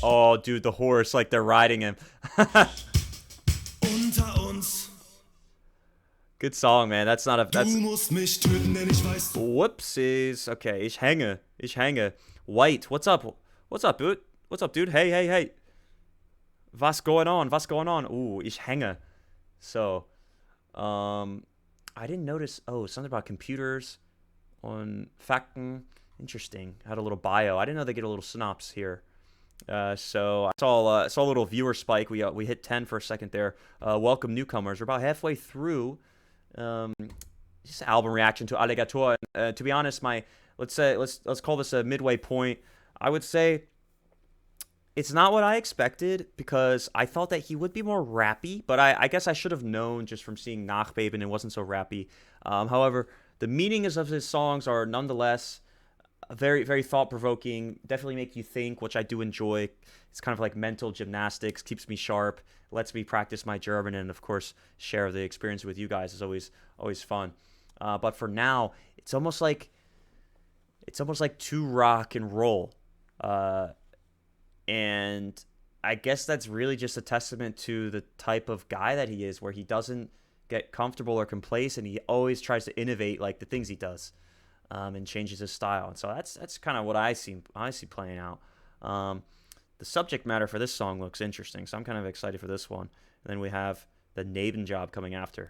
Oh, dude, the horse, like they're riding him. Unter uns. Good song, man. That's not a... Du musst mich töten, denn ich weiß. Whoopsies. Okay, ich hänge. White, what's up? What's up, dude? What's up, dude? Hey. Was going on? Ooh, ich hänge. So, I didn't notice... Oh, something about computers on Fakten. Interesting. Had a little bio. I didn't know they get a little synopsis here. So I saw a little viewer spike. We hit 10 for a second there. Welcome newcomers. We're about halfway through just album reaction to Alligatoah. To be honest, let's call this a midway point. I would say it's not what I expected because I thought that he would be more rappy, but I guess I should have known just from seeing Nachbeben it wasn't so rappy. However, the meanings of his songs are nonetheless very, very thought-provoking, definitely make you think, which I do enjoy. It's kind of like mental gymnastics, keeps me sharp, lets me practice my German, and of course, share the experience with you guys is always fun. But for now, it's almost like too rock and roll. And I guess that's really just a testament to the type of guy that he is, where he doesn't get comfortable or complacent. He always tries to innovate, like the things he does. And changes his style, and so that's kind of what I see playing out. The subject matter for this song looks interesting, so I'm kind of excited for this one. And then we have the Nebenjob coming after.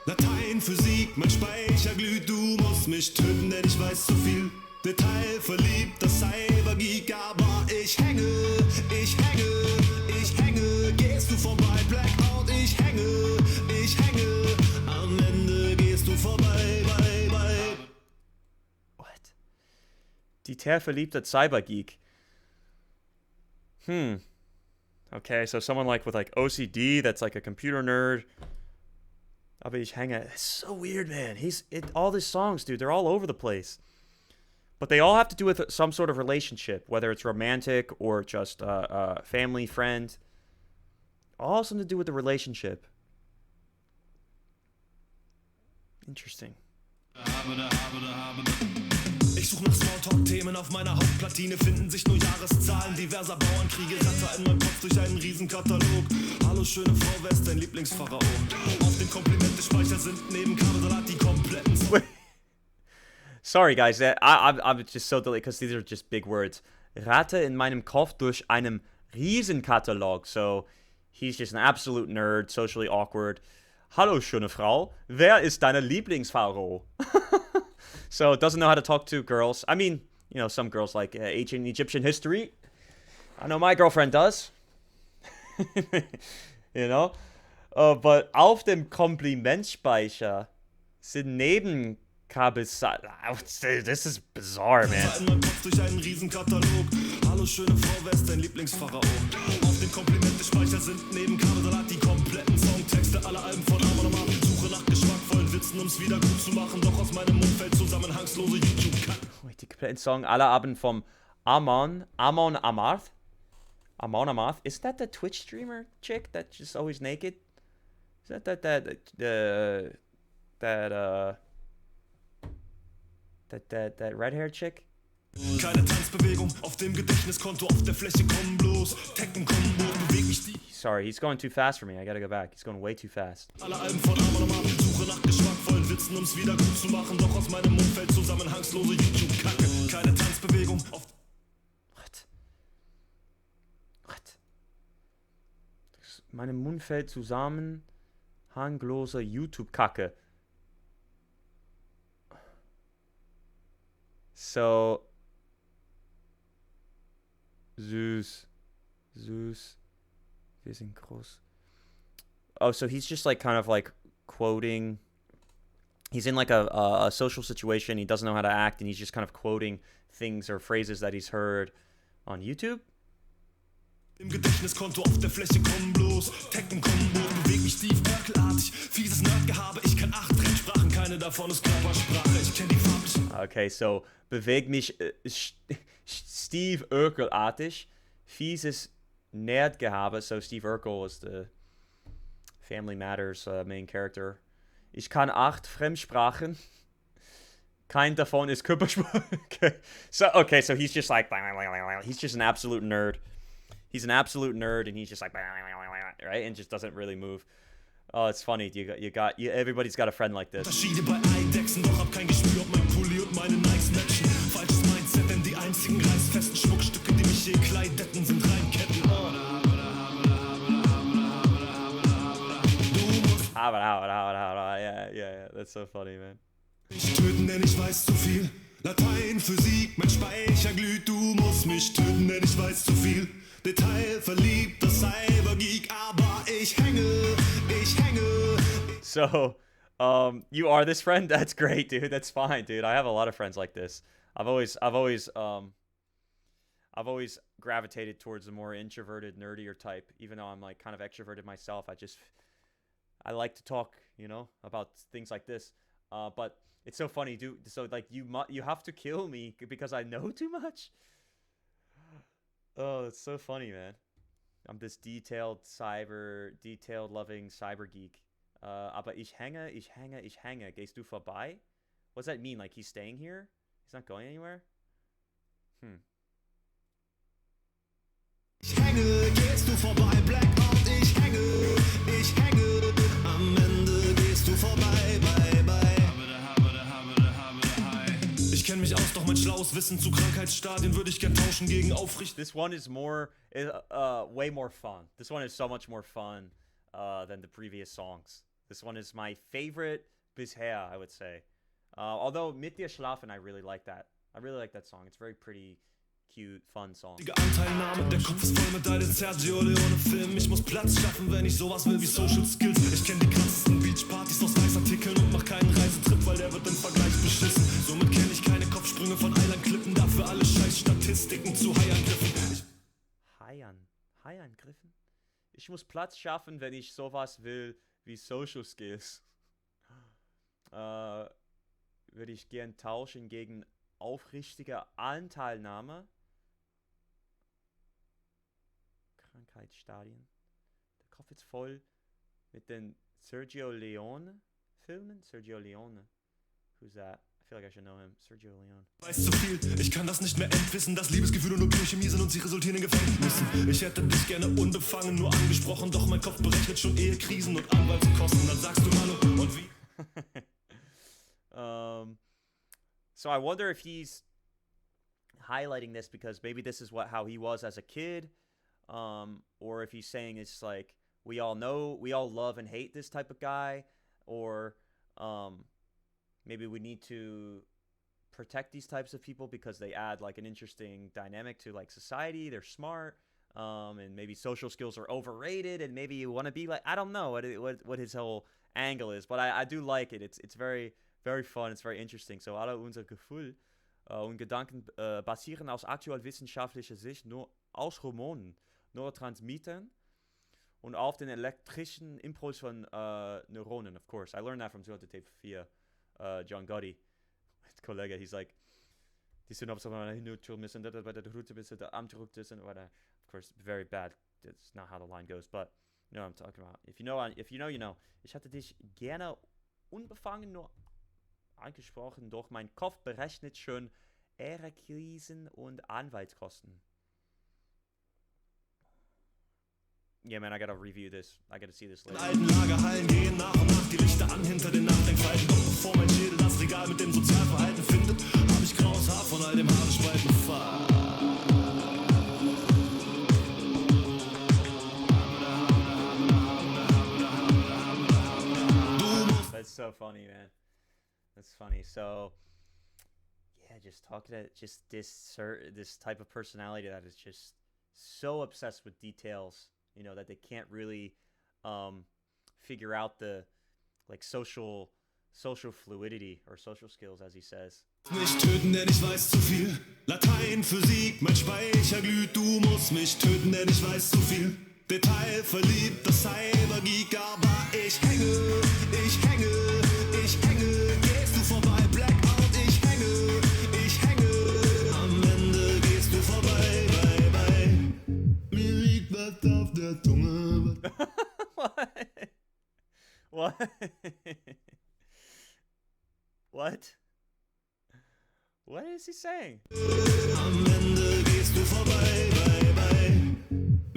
Latein, Physik, mein Speicher glüht, du musst mich töten, denn ich weiß zu viel. Detail verliebt, das Cybergeek, aber ich hänge. Gehst du vorbei, Blackout, ich hänge. Am Ende gehst du vorbei, bye. Detail verliebter Cybergeek. Okay, so someone with OCD that's like a computer nerd. Aber ich hänge. It's so weird, man. All these songs, dude, they're all over the place. But they all have to do with some sort of relationship, whether it's romantic or just family, friend. All something to do with the relationship. Interesting. Ich suche nach Smalltalk-Themen auf meiner Hauptplatine, finden sich nur Jahreszahlen diverser Bauernkriege, ratter in meinem Kopf durch einen Riesenkatalog. Hallo schöne Frau, wer ist dein Lieblingspharao? Auf dem Komplimente-Speicher sind neben Kabelsalat die kompletten... Sorry guys, I'm just so delayed because these are just big words. Rate in meinem Kopf durch einen Riesenkatalog. So he's just an absolute nerd, socially awkward. Hallo schöne Frau, wer ist deine Lieblingspharao? So doesn't know how to talk to girls. I mean, some girls like ancient Egyptian history. I know my girlfriend does. But auf dem Komplimentspeicher sind This is bizarre, man. In meinem Kopf durch einen Riesenkatalog. Hallo schöne Frau, wer ist dein Lieblingspharao? Auf dem Komplimente-Speicher sind neben Kabelsalat die kompletten Songtexte aller Alben von Amon Amarth. Suche nach geschmackvollen Witzen, um's wieder gut zu machen. Doch aus meinem Mund fällt zusammenhangslose YouTube-Kack. Wait, die kompletten Song aller Alben vom Amon Amarth? Amon Amarth? Is that the Twitch streamer chick that's just always naked? Is that red-haired chick? Keine Tanzbewegung auf dem Gedächtniskonto, auf der Fläche kommen bloß Tekken-Kombo, beweg mich die. Sorry, he's going too fast for me. I gotta go back. He's going way too fast. Alle Alben von Amon Amarth, Suche nach geschmackvollen Witzen, um's wieder gut zu machen. Doch aus meinem Mund fällt zusammenhangslose YouTube-Kacke. Keine Tanzbewegung auf... What? Meinem Mund fällt zusammenhanglose YouTube-Kacke. So, süß, wir sind groß. Oh, so he's just kind of quoting. He's in a social situation. He doesn't know how to act, and he's just kind of quoting things or phrases that he's heard on YouTube. Im Gedächtniskonto auf der Fläche kommen bloß Tekken-Kombo, beweg mich Steve Urkel-artig, fieses Nerdgehabe, ich kenn 8 Fremdsprachen, keine davon ist Körpersprache, ich kenn die farblichen... Okay, so, beweg mich Steve Urkel-artig, fieses Nerdgehabe, so Steve Urkel was the Family Matters main character. Ich kann 8 Fremdsprachen, kein davon ist Körpersprache. Okay, so he's just he's just an absolute nerd. He's an absolute nerd, and he's just like, right, and just doesn't really move. Oh, it's funny. Everybody's got a friend like this. Unterschiede bei Eidechsen, doch hab kein Gespür, ob mein Pulli und meine Nikes matchen. Falsches Mindset, denn die einzigen reißfesten Schmuckstücke, die mich je kleideten, sind Reimketten. Yeah, that's so funny, man. Mich töten, denn ich weiß zu viel. Latein, Physik, mein Speicher glüht. Du musst mich töten, denn ich weiß zu viel. Detail verliebt, das Cybergeek, aber ich hänge. So, you are this friend? That's great, dude. That's fine, dude. I have a lot of friends like this. I've always gravitated towards the more introverted, nerdier type, even though I'm like kind of extroverted myself. I like to talk, you know, about things like this. But it's so funny, dude. So like you have to kill me because I know too much. Oh, it's so funny, man. I'm this detailed loving cyber geek. Aber ich hänge. Gehst du vorbei? What does that mean? Like he's staying here? He's not going anywhere? Ich hänge, gehst du vorbei, Blackout, ich hänge. Am Ende gehst du vorbei, bye, bye. Ich kenn mich aus, doch mein schlaues Wissen zu Krankheitsstadien würde ich gern tauschen gegen aufrichten. This one is way more fun. This one is so much more fun than the previous songs. This one is my favorite bisher, I would say. Although Mit dir schlafen, I really like that. I really like that song. It's very pretty, cute, fun song. Anteilnahme, der Kopf ist voll mit deinen Sergio Leone-Filmen. Ich muss Platz schaffen, wenn ich sowas will wie Social Skills. Ich kenn die krassesten Beachpartys aus Weißartikeln und mach keinen Reisetrip, weil der wird im Vergleich beschissen. Somit kenn ich keine Kopfsprünge von Eilandklippen, dafür alle scheiß Statistiken zu Haiangriffen. Haiangriffen? Ich muss Platz schaffen, wenn ich sowas will wie Social Skills. Würde ich gern tauschen gegen aufrichtige Anteilnahme. Krankheitsstadien. Der Kopf ist voll mit den Sergio Leone Filmen. Sergio Leone. Who's that? I feel like I should know him. Sergio Leone. Weiß zu viel, ich kann das nicht mehr entwissen, dass Liebesgefühle nur Biochemie sind und sie resultieren in Gefängnissen. Ich hätte dich gerne unbefangen nur angesprochen, doch mein Kopf berechnet schon Ehekrisen und Anwaltskosten. Dann sagst du Hallo und wie? So I wonder if he's highlighting this because maybe this is how he was as a kid, or if he's saying it's like we all love and hate this type of guy, or maybe we need to protect these types of people because they add like an interesting dynamic to like society. They're smart, and maybe social skills are overrated, and maybe you want to be like, I don't know what his whole angle is, but I do like it. It's very, very fun. It's very interesting. So alle unser Gefühl und Gedanken basieren aus aktuell-wissenschaftlicher Sicht nur aus Hormonen, Neurotransmittern und auf den elektrischen Impuls von Neuronen, of course. I learned that from Tape 4, John Gotti, Kollege. He's like, die Synapsen müssen bei der Route bis am Druck sind, oder. Of course, very bad. That's not how the line goes, but you know what I'm talking about. If you know, you know. Ich hatte dich gerne unbefangen nur angesprochen, doch mein Kopf berechnet schon Ehekrisen und Anwaltskosten. Yeah, man, I gotta review this. I gotta see this later. In alten Lagerhallen gehen nach und nach die Lichter an hinter den Nachdenkfalten. Doch bevor mein Schädel das Regal mit dem Sozialverhalten findet, hab ich graues Haar von all dem Haarespalten. That's so funny, man. That's funny. So, yeah, just talking to just this type of personality that is just so obsessed with details, you know, that they can't really figure out the like social fluidity or social skills, as he says. Mich töten, denn ich weiß zu viel. Latein, Physik, mein Speicher glüht. Du musst mich töten, denn ich weiß zu viel. Detail verliebt, das Cybergeek, aber ich hänge. Gehst du vorbei, Blackout, ich hänge. Am Ende gehst du vorbei, bye, bye. Mir liegt was auf der Zunge. What is he saying? Am Ende gehst du vorbei, bye, bye.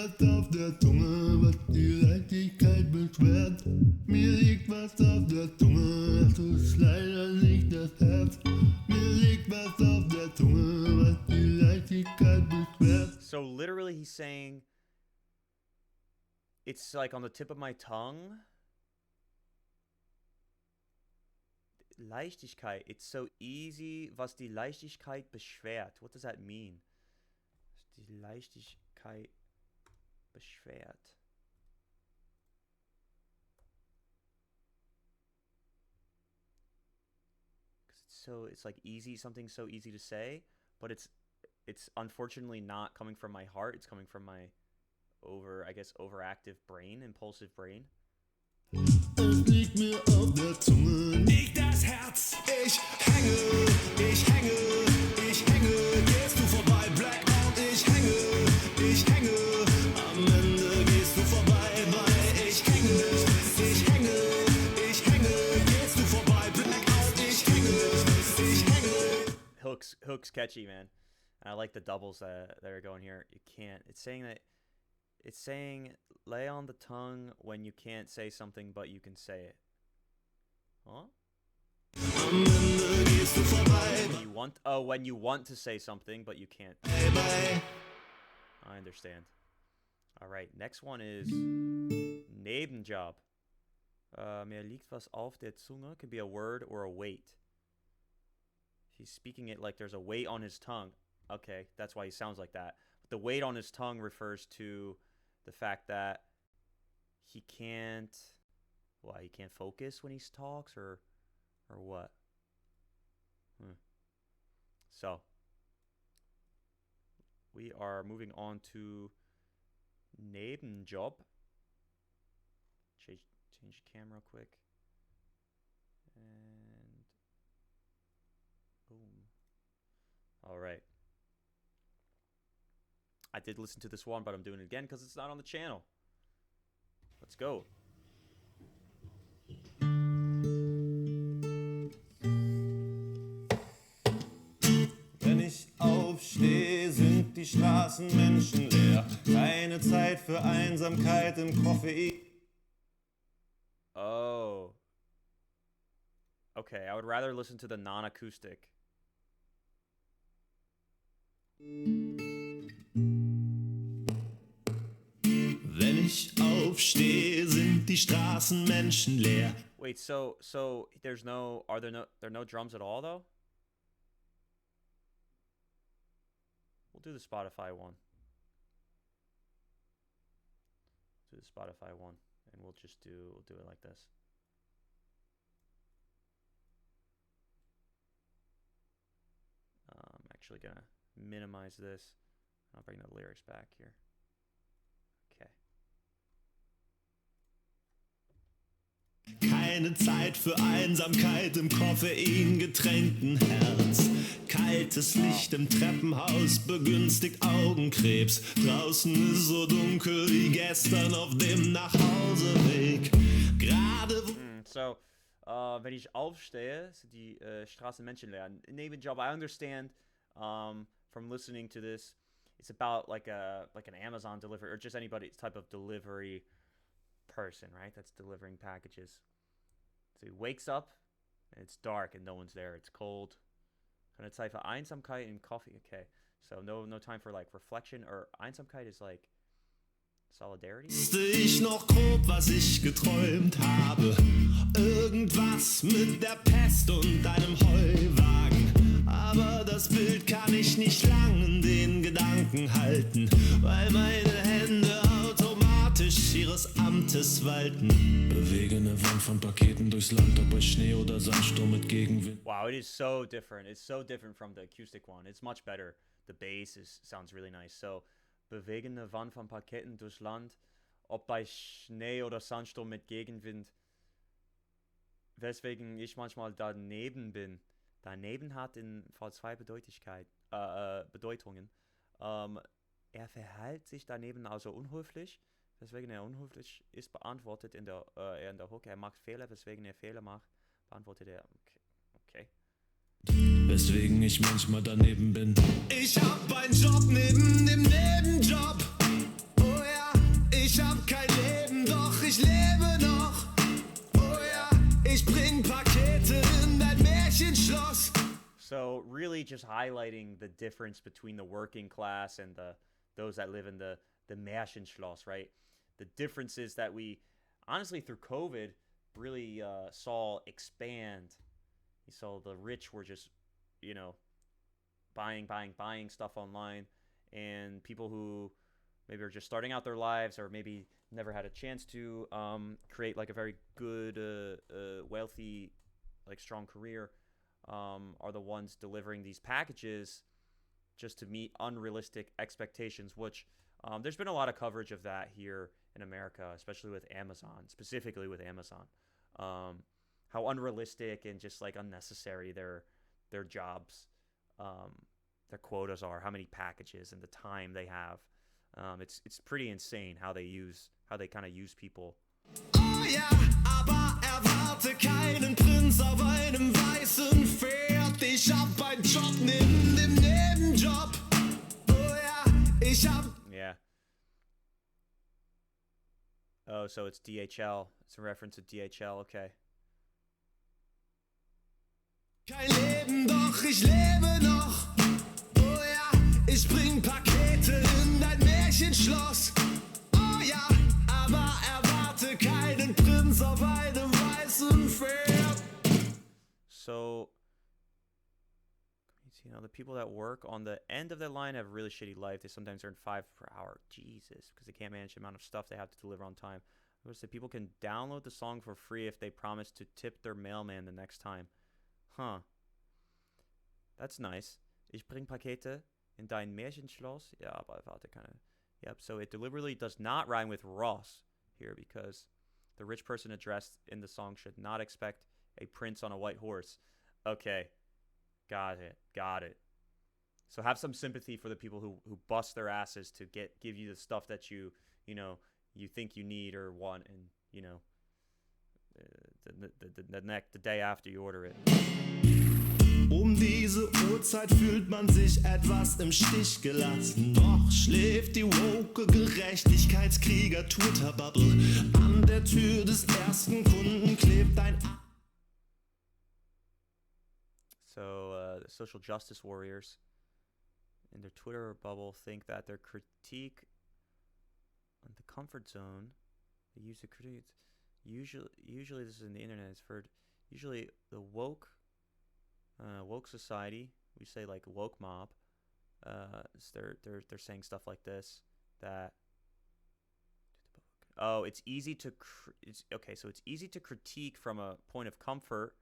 was auf der Zunge, was die Leichtigkeit beschwert. Mir liegt was auf der Zunge, das ist leider nicht das Herz. Mir liegt was auf der Zunge, was die Leichtigkeit beschwert. So literally he's saying, it's like on the tip of my tongue. Leichtigkeit, it's so easy, was die Leichtigkeit beschwert. What does that mean? Die Leichtigkeit beschwert. It's like easy, something so easy to say, but it's unfortunately not coming from my heart. It's coming from my overactive brain, impulsive brain. Es liegt mir auf der Zunge, liegt das Herz. Ich hänge, gehst du vorbei, Blackout, ich hänge, am Ende gehst du vorbei, weil ich hänge, gehst du vorbei, Blackout, ich hänge. Hook's catchy, man. And I like the doubles that are going here. You can't. It's saying lay on the tongue when you can't say something, but you can say it. Huh? When you want to say something, but you can't. I understand. All right, next one is Nebenjob. Mir liegt was auf der Zunge. Could be a word or a weight. He's speaking it like there's a weight on his tongue. Okay, that's why he sounds like that. But the weight on his tongue refers to the fact that he can't focus when he talks, or what? So we are moving on to Nebenjob. Change the camera quick. And boom. All right. I did listen to this one, but I'm doing it again because it's not on the channel. Let's go. Wenn ich aufstehe, sind die Straßen menschenleer. Keine Zeit für Einsamkeit im Koffein. Oh. Okay, I would rather listen to the non-acoustic. Wenn ich aufstehe, sind die Straßen menschenleer. Wait, so there are no drums at all though? We'll do the Spotify one. And we'll do it like this. I'm actually gonna minimize this. I'll bring the lyrics back here. Okay. Keine Zeit für Einsamkeit im koffeingetränkten Herz. Kaltes Licht im Treppenhaus begünstigt Augenkrebs. Draußen ist so dunkel wie gestern auf dem Nachhauseweg. Gerade So, wenn ich aufstehe, sind die Straßen menschenleer. Nebenjob, I understand from listening to this, it's about like an Amazon delivery or just anybody's type of delivery person, right? That's delivering packages. So he wakes up and it's dark and no one's there. It's cold. Keine Zeit für Einsamkeit and coffee. Okay, so no time for like reflection, or Einsamkeit is like solidarity. Wusste ich noch grob, was ich geträumt habe. Irgendwas mit der Pest und einem Heuwagen. Aber das Bild kann ich nicht lang in den Gedanken halten, weil meine Hände automatisch ihres Amtes walten. Bewege eine Wand von Paketen durchs Land, ob bei Schnee oder Sandsturm mit Gegenwind. Wow, it is so different. It's so different from the acoustic one. It's much better. The bass sounds really nice. So, bewege eine Wand von Paketen durchs Land, ob bei Schnee oder Sandsturm mit Gegenwind. Weswegen ich manchmal daneben bin. Daneben hat in V2 Bedeutungen. Er verhält sich daneben also unhöflich, weswegen er unhöflich ist, beantwortet in der Hook. Er macht Fehler, weswegen er Fehler macht, beantwortet er. Okay. Weswegen ich manchmal daneben bin. Ich hab einen Job neben dem Nebenjob. Oh ja, Ich hab kein Leben, doch ich lebe noch. Oh ja, ich bring Pakete in dein Märchenschloss. So really just highlighting the difference between the working class and those that live in the Märchenschloss, right? The differences that we, honestly, through COVID, really saw expand. You saw the rich were just, you know, buying stuff online, and people who maybe are just starting out their lives or maybe never had a chance to create like a very good, wealthy, like strong career, are the ones delivering these packages just to meet unrealistic expectations, which there's been a lot of coverage of that here in America, especially with Amazon, specifically with Amazon. How unrealistic and just like unnecessary their jobs, their quotas are, how many packages and the time they have. It's pretty insane how they kind of use people. Oh ja, aber erwarte keinen Prinz auf einem weißen Pferd. Ich hab einen Job neben dem Nebenjob. Oh ja, ich hab... Yeah. Oh, so it's DHL. It's a reference to DHL, okay. Kein Leben, doch ich lebe noch. Oh ja, ich bring Pakete in dein Märchenschloss. Oh ja, aber erwarte keinen Prinz auf einem weißen Pferd. So, you know, the people that work on the end of the line have a really shitty life. They sometimes earn $5 per hour. Jesus, because they can't manage the amount of stuff they have to deliver on time. I would say people can download the song for free if they promise to tip their mailman the next time. Huh. That's nice. Ich bring Pakete in dein Märchenschloss. Ja, aber warte, keine. Yep, so it deliberately does not rhyme with Ross here because the rich person addressed in the song should not expect a prince on a white horse. Okay. Got it. So have some sympathy for the people who bust their asses to give you the stuff that you think you need or want, and you know, the day after you order it. Diese Uhrzeit fühlt man sich etwas im Stich gelassen. Doch schläft die woke Gerechtigkeitskrieger Twitter-Bubble. An der Tür des ersten Kunden klebt ein... So the social justice warriors in their Twitter bubble think that their critique on the comfort zone, they use the critique. Usually this is in the internet. It's for usually the woke society. We say like woke mob. They're saying stuff like this, that it's easy to so it's easy to critique from a point of comfort.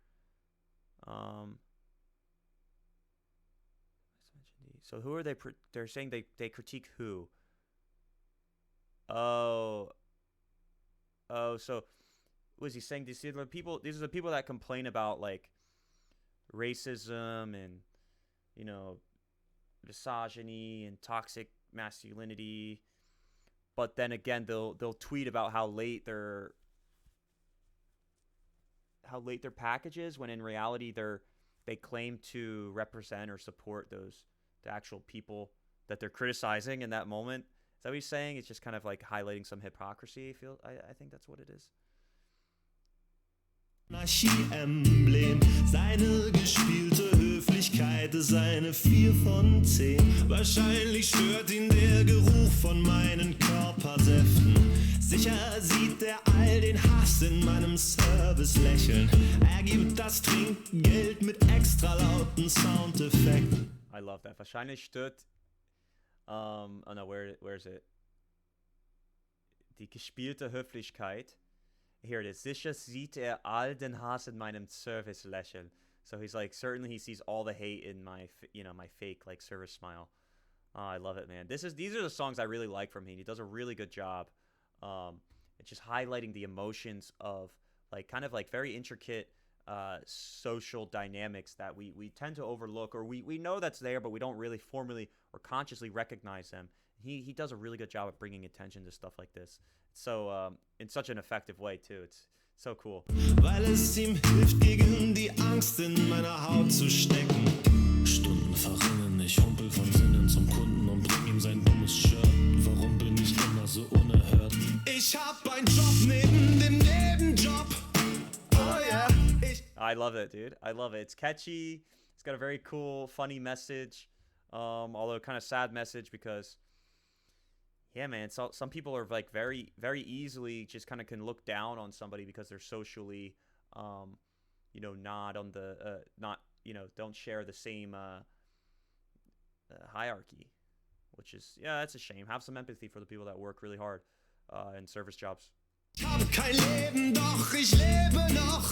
So who are they? They're saying they critique who? So was he saying these are the people? These are the people that complain about like racism and, you know, misogyny and toxic masculinity, but then again they'll tweet about how late their package is, when in reality they claim to represent or support the actual people that they're criticizing in that moment. Is that what he's saying? It's just kind of like highlighting some hypocrisy. I think that's what it is. Monarchie-Emblem, seine gespielte Höflichkeit ist eine 4 von 10. Wahrscheinlich stört ihn der Geruch von meinen Körpersäften. Sicher sieht er all den Hass in meinem Service lächeln. Er gibt das Trinkgeld mit extra lauten Soundeffekten. I love that. Wahrscheinlich stört. Oh no, where is it? Die gespielte Höflichkeit. Here it is. Sicher sieht er all den Hass in meinem Service lächeln. So he's like, certainly he sees all the hate in my fake like service smile. Oh, I love it, man. These are the songs I really like from him. He does a really good job. It's just highlighting the emotions of like kind of like very intricate social dynamics that we tend to overlook, or we know that's there, but we don't really formally or consciously recognize them. He does a really good job of bringing attention to stuff like this. So in such an effective way too. It's so cool. Weil es ihm hilft, gegen die Angst in meiner Haut zu stecken. Stunden verrinnen, ich humpel von Sinnen zum Kunden und bring ihm sein dummes Shirt. Warum bin nicht immer so unerhört. Ich hab einen Job neben dem Nebenjob. Oh yeah. I love it, dude. I love it. It's catchy. It's got a very cool, funny message. Although kind of sad message because, yeah, man, so some people are like very, very easily just kind of can look down on somebody because they're socially, you know, not on the, not, you know, don't share the same hierarchy, which is, yeah, that's a shame. Have some empathy for the people that work really hard in service jobs. Ich hab kein Leben, doch ich lebe noch.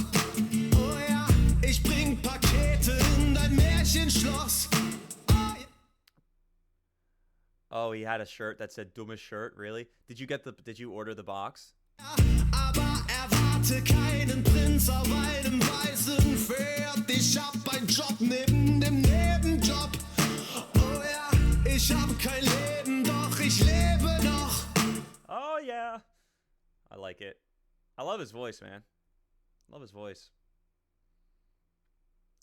Oh ja, ich bring Pakete in dein Märchenschloss. Oh, he had a shirt that said dummes Shirt, really? Did you order the box? Aber erwarte keinen Prinz auf einem weißen Pferd. Ich hab einen Job neben dem Nebenjob. Oh ja, ich hab kein Leben, doch ich lebe noch. Oh, yeah. I like it. I love his voice, man. Love his voice.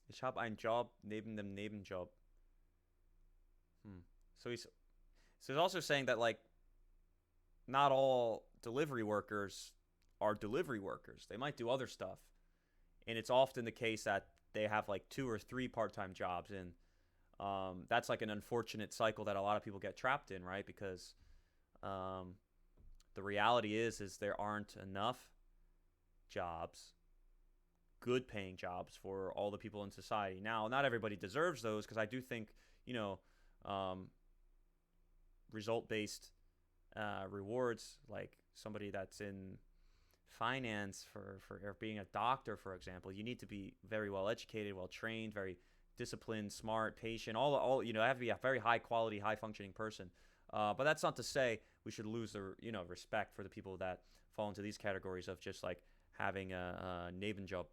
Ich hab einen Job neben dem Nebenjob. So he's also saying that, like, not all delivery workers are delivery workers. They might do other stuff. And it's often the case that they have, like, 2 or 3 part-time jobs. And that's, like, an unfortunate cycle that a lot of people get trapped in, right? Because the reality is there aren't enough jobs, good paying jobs for all the people in society. Now, not everybody deserves those because I do think, you know, result-based rewards, like somebody that's in finance for being a doctor, for example, you need to be very well educated, well trained, very disciplined, smart, patient, all you know, have to be a very high quality, high functioning person. But that's not to say we should lose the, you know, respect for the people that fall into these categories of just like having a Nebenjob.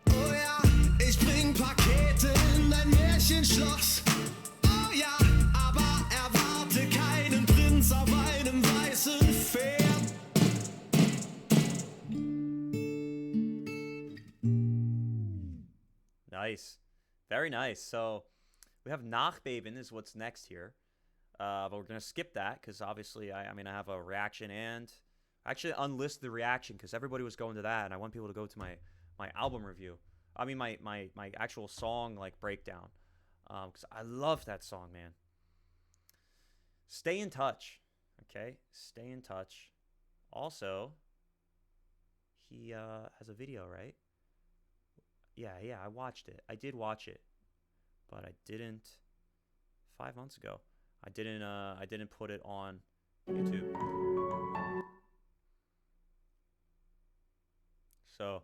Oh ja, ich bring Pakete in dein Märchenschloss. Oh ja, aber erwarte keinen Prinz auf einem weißen Pferd. Nice. Very nice. So we have Nachbeben is what's next here. But we're going to skip that because obviously, I mean, I have a reaction and actually unlist the reaction because everybody was going to that. And I want people to go to my album review. I mean, my actual song, like, breakdown. Because I love that song, man. Stay in touch. Okay? Stay in touch. Also, he has a video, right? Yeah, I watched it. I did watch it. But I didn't 5 months ago. I didn't put it on YouTube. So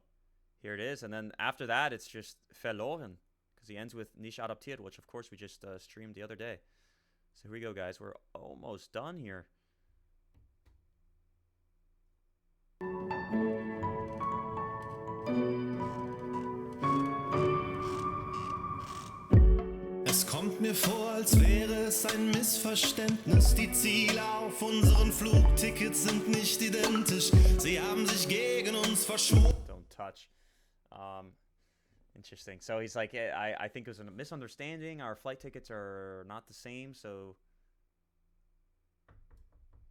here it is, and then after that it's just verloren because he ends with nicht adaptiert, which of course we just streamed the other day. So here we go, guys. We're almost done here. Es kommt mir vor, als wäre es ein Missverständnis. Die Ziele auf unseren Flugtickets sind nicht identisch. Sie haben sich gegen uns verschworen. Don't touch. Interesting. So he's like, I think it was a misunderstanding. Our flight tickets are not the same. So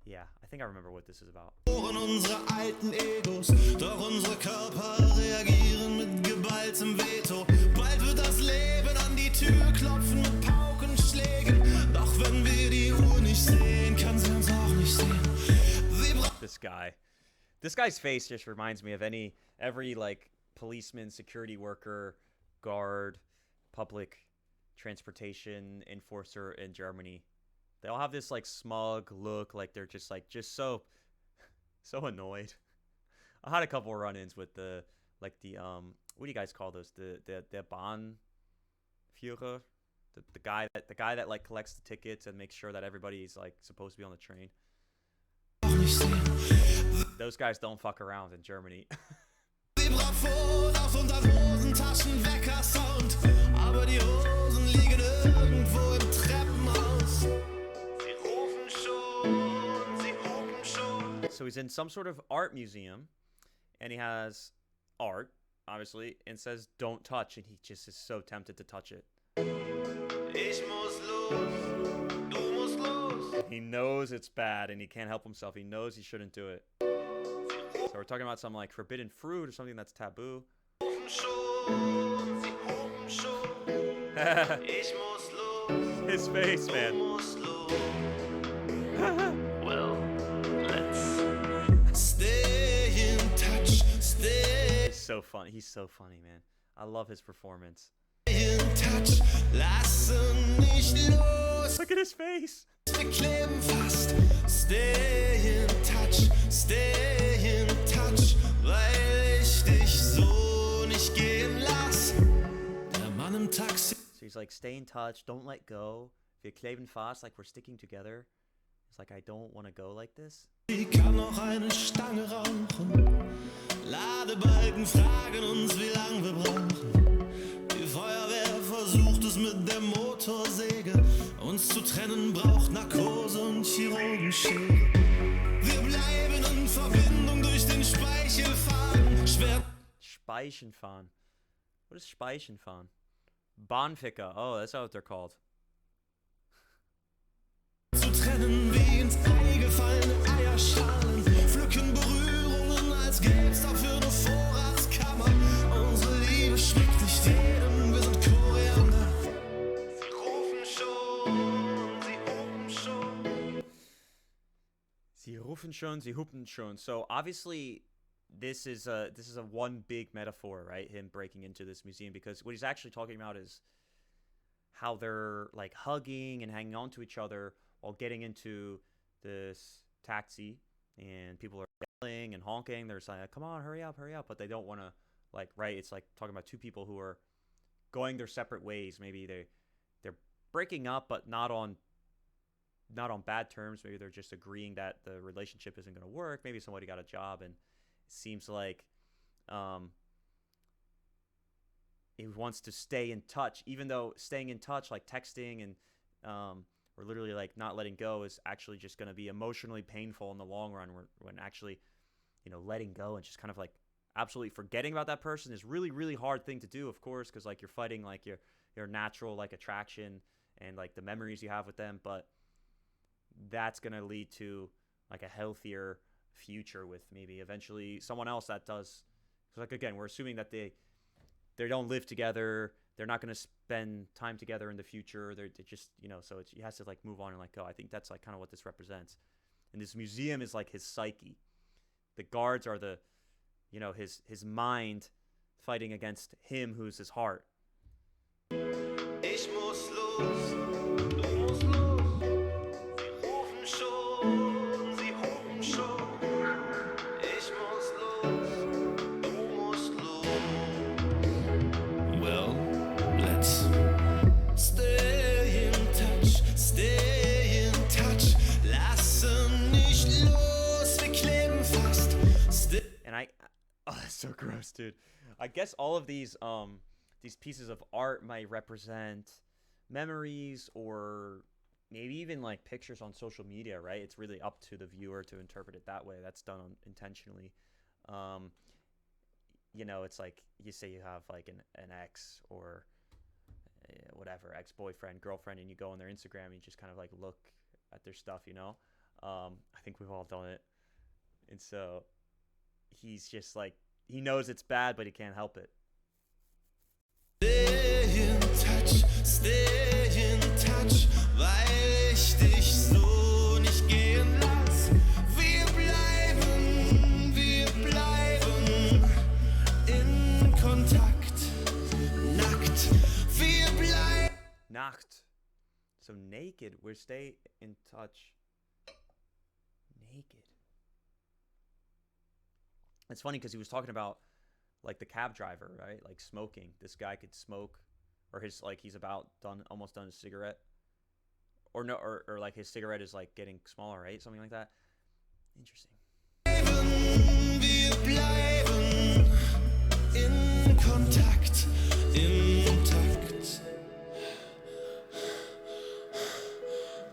yeah, I think I remember what this is about. Unsere alten Egos, doch unsere Körper reagieren mit geballtem Veto. Bald wird das Leben an die Tür klopfen mit Paukenschlägen. Doch wenn wir die Uhr nicht sehen, kann sie uns auch nicht sehen. This guy's face just reminds me of every like policeman, security worker, guard, public transportation enforcer in Germany. They all have this like smug look, like they're just so annoyed. I had a couple run-ins with the what do you guys call those? The Bahnführer, the guy that like collects the tickets and makes sure that everybody's like supposed to be on the train. Those guys don't fuck around in Germany. Aber die Hosen liegen irgendwo im Treppenhaus. So he's in some sort of art museum, and he has art, obviously, and says "Don't touch," and he just is so tempted to touch it. Ich muss los, du musst los. He knows it's bad and he can't help himself. He knows he shouldn't do it. So we're talking about some like forbidden fruit or something that's taboo. His face, man. Well, let's stay in touch. Stay He's so funny. He's so funny, man. I love his performance. in touch. Lassen nicht los. Look at his face. Wir kleben fast. Stay in touch. Stay in touch. Weil ich dich so nicht gehen lass. Der Mann im Taxi. So he's like, stay in touch. Don't let go. Wir kleben fast, like we're sticking together. It's like, I don't want to go like this. Ich kann noch eine Stange rauchen. Ladebalken fragen uns, wie lang wir brauchen. Die Feuerwehr versucht es mit der Motorsäge. Uns zu trennen braucht Narkose und Chirurgenschere. Wir bleiben in Verbindung durch den Speichelfaden. Schwer Speichenfahren. What is Speichenfahren? Bahnficker. Oh, that's what they're called. zu trennen, wie ins Ei gefallene Eierschalen. Pflücken Berührungen, als gäb's dafür eine Vorratskammer. Unsere Liebe schmeckt nicht jedem, wir sind Koreaner. Sie rufen schon, sie hupen schon. Sie rufen schon, sie hupen schon. So obviously, this is a one big metaphor, right? Him breaking into this museum, because what he's actually talking about is how they're like hugging and hanging on to each other while getting into this taxi, and people are yelling and honking. They're saying, "Come on, hurry up!" But they don't want to, like, right? It's like talking about two people who are going their separate ways. Maybe they're breaking up, but not on bad terms. Maybe they're just agreeing that the relationship isn't going to work. Maybe somebody got a job, and it seems like he wants to stay in touch, even though staying in touch, like texting and or literally like not letting go, is actually just going to be emotionally painful in the long run. When actually, letting go and just kind of like absolutely forgetting about that person is really, really hard thing to do, of course, because like you're fighting like your natural like attraction and like the memories you have with them. But that's going to lead to like a healthier future with maybe eventually someone else that does. So like, again, we're assuming that they don't live together. They're not going to spend time together in the future. They just, so he has to like move on and let go. I think that's like kind of what this represents. And this museum is like his psyche. The guards are the, his mind fighting against him, who's his heart. Ich muss los, du musst los. Sie rufen schon, sie hupen schon. Ich muss los, du musst los. Well, let's stay in touch, stay in touch. Lassen nicht los, wir kleben fast. And oh, that's so gross, dude. I guess all of these pieces of art might represent memories or maybe even like pictures on social media, right? It's really up to the viewer to interpret it that way. That's done intentionally. It's like you say you have like an ex or whatever, ex-boyfriend, girlfriend, and you go on their Instagram and you just kind of like look at their stuff, I think we've all done it. And so he's just like, he knows it's bad, but he can't help it. Stay in touch, weil ich dich so nicht gehen lass. Wir bleiben in Kontakt, nackt. Wir bleiben Nacht. So naked. We stay in touch. Naked. It's funny because he was talking about like the cab driver, right? Like smoking. This guy could smoke, or his like he's almost done his cigarette, or no, or like his cigarette is like getting smaller, right? Something like that. Interesting. Wir bleiben in Kontakt, intakt.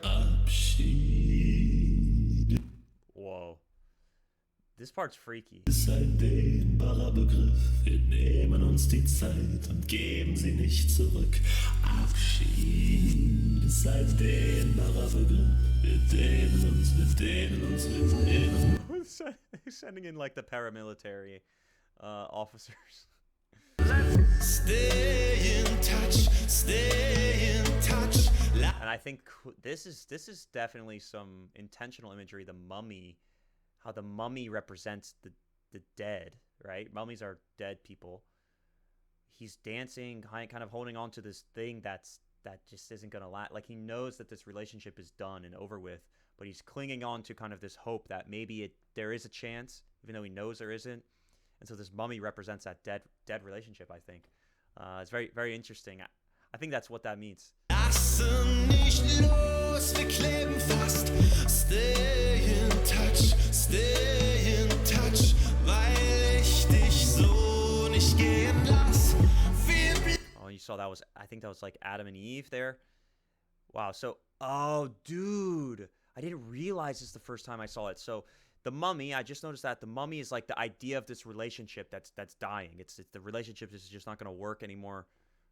Abschied. Whoa. This part's freaky. Ist ein dehnbarer Begriff. Wir nehmen uns die Zeit und geben sie nicht zurück. Abschied ist ein dehnbarer Begriff. Wir dehnen uns, wir dehnen uns, wir dehnen uns. Sending in like the paramilitary officers. Stay in touch, stay in touch. And I think this is definitely some intentional imagery. The mummy, how the mummy represents the dead, right? Mummies are dead people. He's dancing, kind of holding on to this thing that just isn't gonna last. Like he knows that this relationship is done and over with, but he's clinging on to kind of this hope that maybe there is a chance, even though he knows there isn't. And so this mummy represents that dead relationship. I think it's very, very interesting. I think that's what that means. Lassen nicht los, wir kleben fast. Stay in touch, weil ich dich so nicht gehen lass. Oh, you saw that was, I think that was like Adam and Eve there. Wow. So, oh, dude, I didn't realize this the first time I saw it. So the mummy, I just noticed that the mummy is like the idea of this relationship that's dying. It's the relationship is just not going to work anymore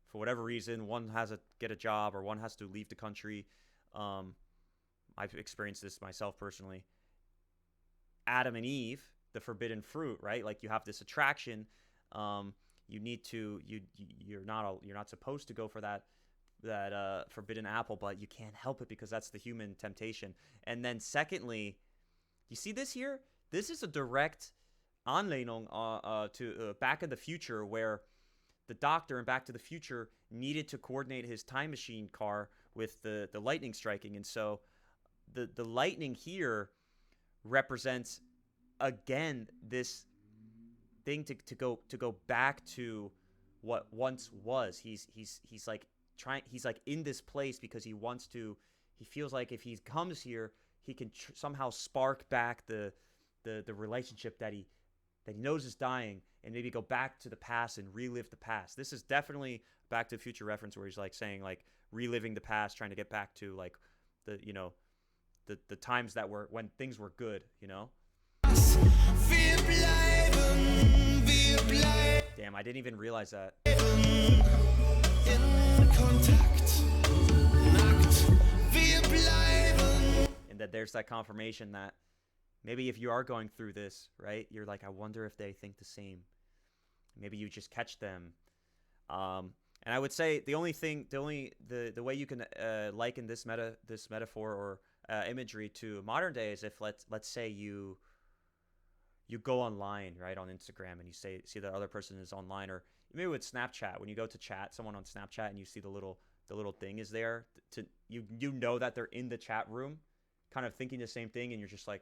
for whatever reason. One has to get a job or one has to leave the country. I've experienced this myself personally. Adam and Eve, the forbidden fruit, right? Like you have this attraction. You need to you're not supposed to go for that forbidden apple, but you can't help it because that's the human temptation. And then secondly, you see this here? This is a direct Anlehnung to Back in the Future, where the doctor in Back to the Future needed to coordinate his time machine car with the lightning striking. And so the lightning here represents, again, this thing to go back to what once was. He's like in this place because he feels like if he comes here, he can somehow spark back the relationship that he knows is dying, and maybe go back to the past and relive the past. This is definitely Back to the Future reference where he's like saying like reliving the past, trying to get back to like the times that were when things were good, you know? Damn, I didn't even realize that. And that there's that confirmation that maybe if you are going through this, right, you're like, I wonder if they think the same. Maybe you just catch them. And I would say the way you can liken this metaphor or imagery to modern day is if let's say you go online, right, on Instagram, and you see that other person is online, or maybe with Snapchat, when you go to chat someone on Snapchat and you see the little thing is there, you know that they're in the chat room kind of thinking the same thing, and you're just like,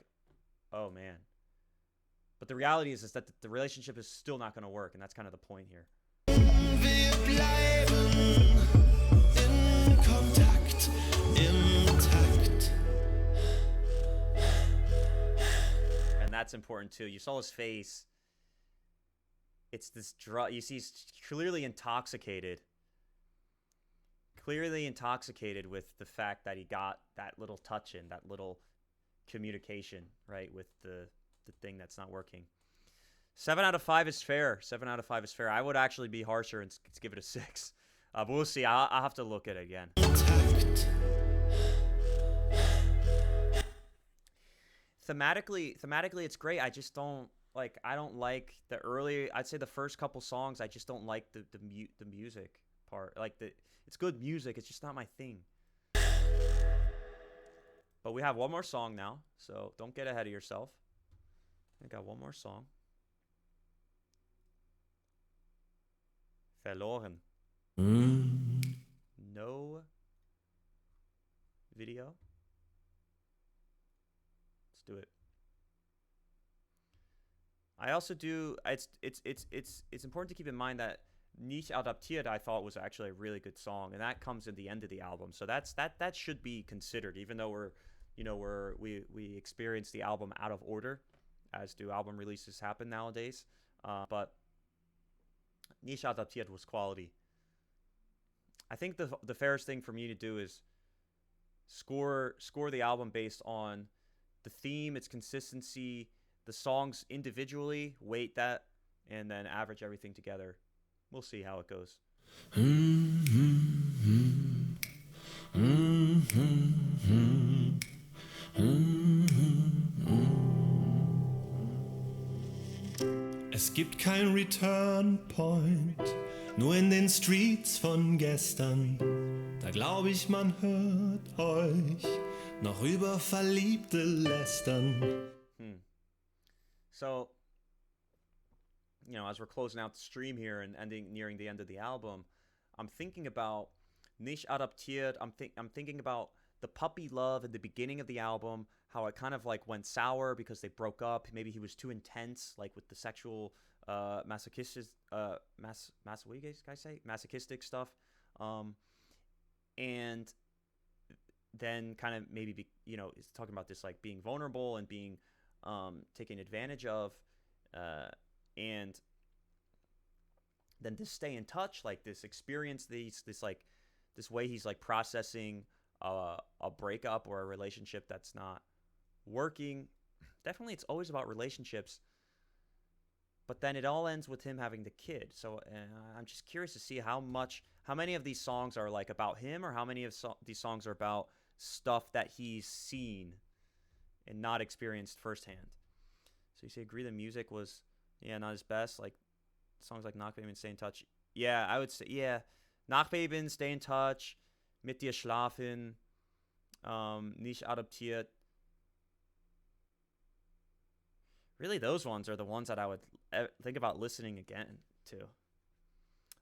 oh man. But the reality is that the relationship is still not going to work, and that's kind of the point here. And that's important too. You saw his face. It's this you see he's clearly intoxicated with the fact that he got that little touch in, that little communication, right, with the thing that's not working. 7 out of 5 is fair. 7 out of 5 is fair. I would actually be harsher and give it a 6. But we'll see. I'll have to look at it again. Thematically, it's great. I just don't like. I don't like the early. I'd say the first couple songs. I just don't like the music part. Like it's good music. It's just not my thing. But we have one more song now, so don't get ahead of yourself. I got one more song. Verloren. No video. Let's do it. I also do. It's important to keep in mind that Nicht adaptiert, I thought, was actually a really good song, and that comes at the end of the album. So that should be considered, even though we experience the album out of order, as do album releases happen nowadays. But Nicht adaptiert was quality. I think the fairest thing for me to do is score the album based on the theme, its consistency, the songs individually, weight that, and then average everything together. We'll see how it goes. Es gibt kein Return Point, nur in den Streets von gestern. Da glaub ich, man hört euch noch über Verliebte lästern. So, you know, as we're closing out the stream here and nearing the end of the album, I'm thinking about Nicht adaptiert. I'm thinking about the puppy love at the beginning of the album, how it kind of like went sour because they broke up. Maybe he was too intense, like with the sexual masochistic what do you guys say? Masochistic stuff. And then kind of maybe it's talking about this like being vulnerable and being taken advantage of, and then to stay in touch, like this experience, this way he's like processing a breakup or a relationship that's not working. Definitely, it's always about relationships, but then it all ends with him having the kid. So I'm just curious to see how many of these songs are like about him, or how many of these songs are about stuff that he's seen and not experienced firsthand. So you say, agree the music was, not his best. Like songs like Nachbeben, Stay in Touch. Yeah, I would say, Nachbeben, Stay in Touch, Mit dir schlafen, Nicht adaptiert. Really, those ones are the ones that I would think about listening again to.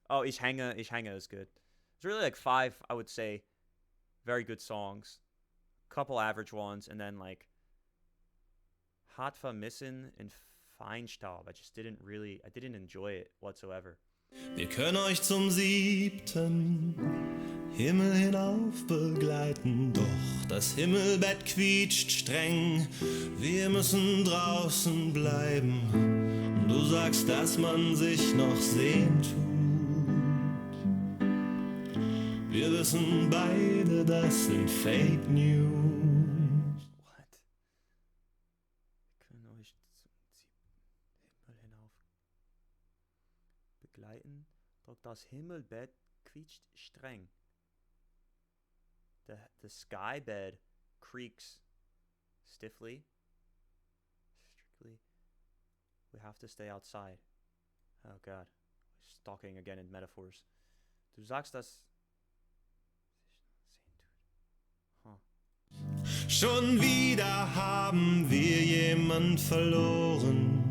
Oh, Ich hänge is good. It's really like 5, I would say, very good songs. Couple average ones, and then like Hart vermissen and Feinstaub. I didn't enjoy it whatsoever. Wir können euch zum 7. Himmel hinauf begleiten, doch das Himmelbett quietscht streng. Wir müssen draußen bleiben. Du sagst, dass man sich noch sehen tut. Wir wissen beide, das sind Fake News. What? Wir können euch zum Himmel hinauf begleiten, doch das Himmelbett quietscht streng. The sky bed creaks stiffly. Strictly, we have to stay outside. Oh God, stalking again in metaphors. Du sagst das. Schon wieder haben wir jemand verloren.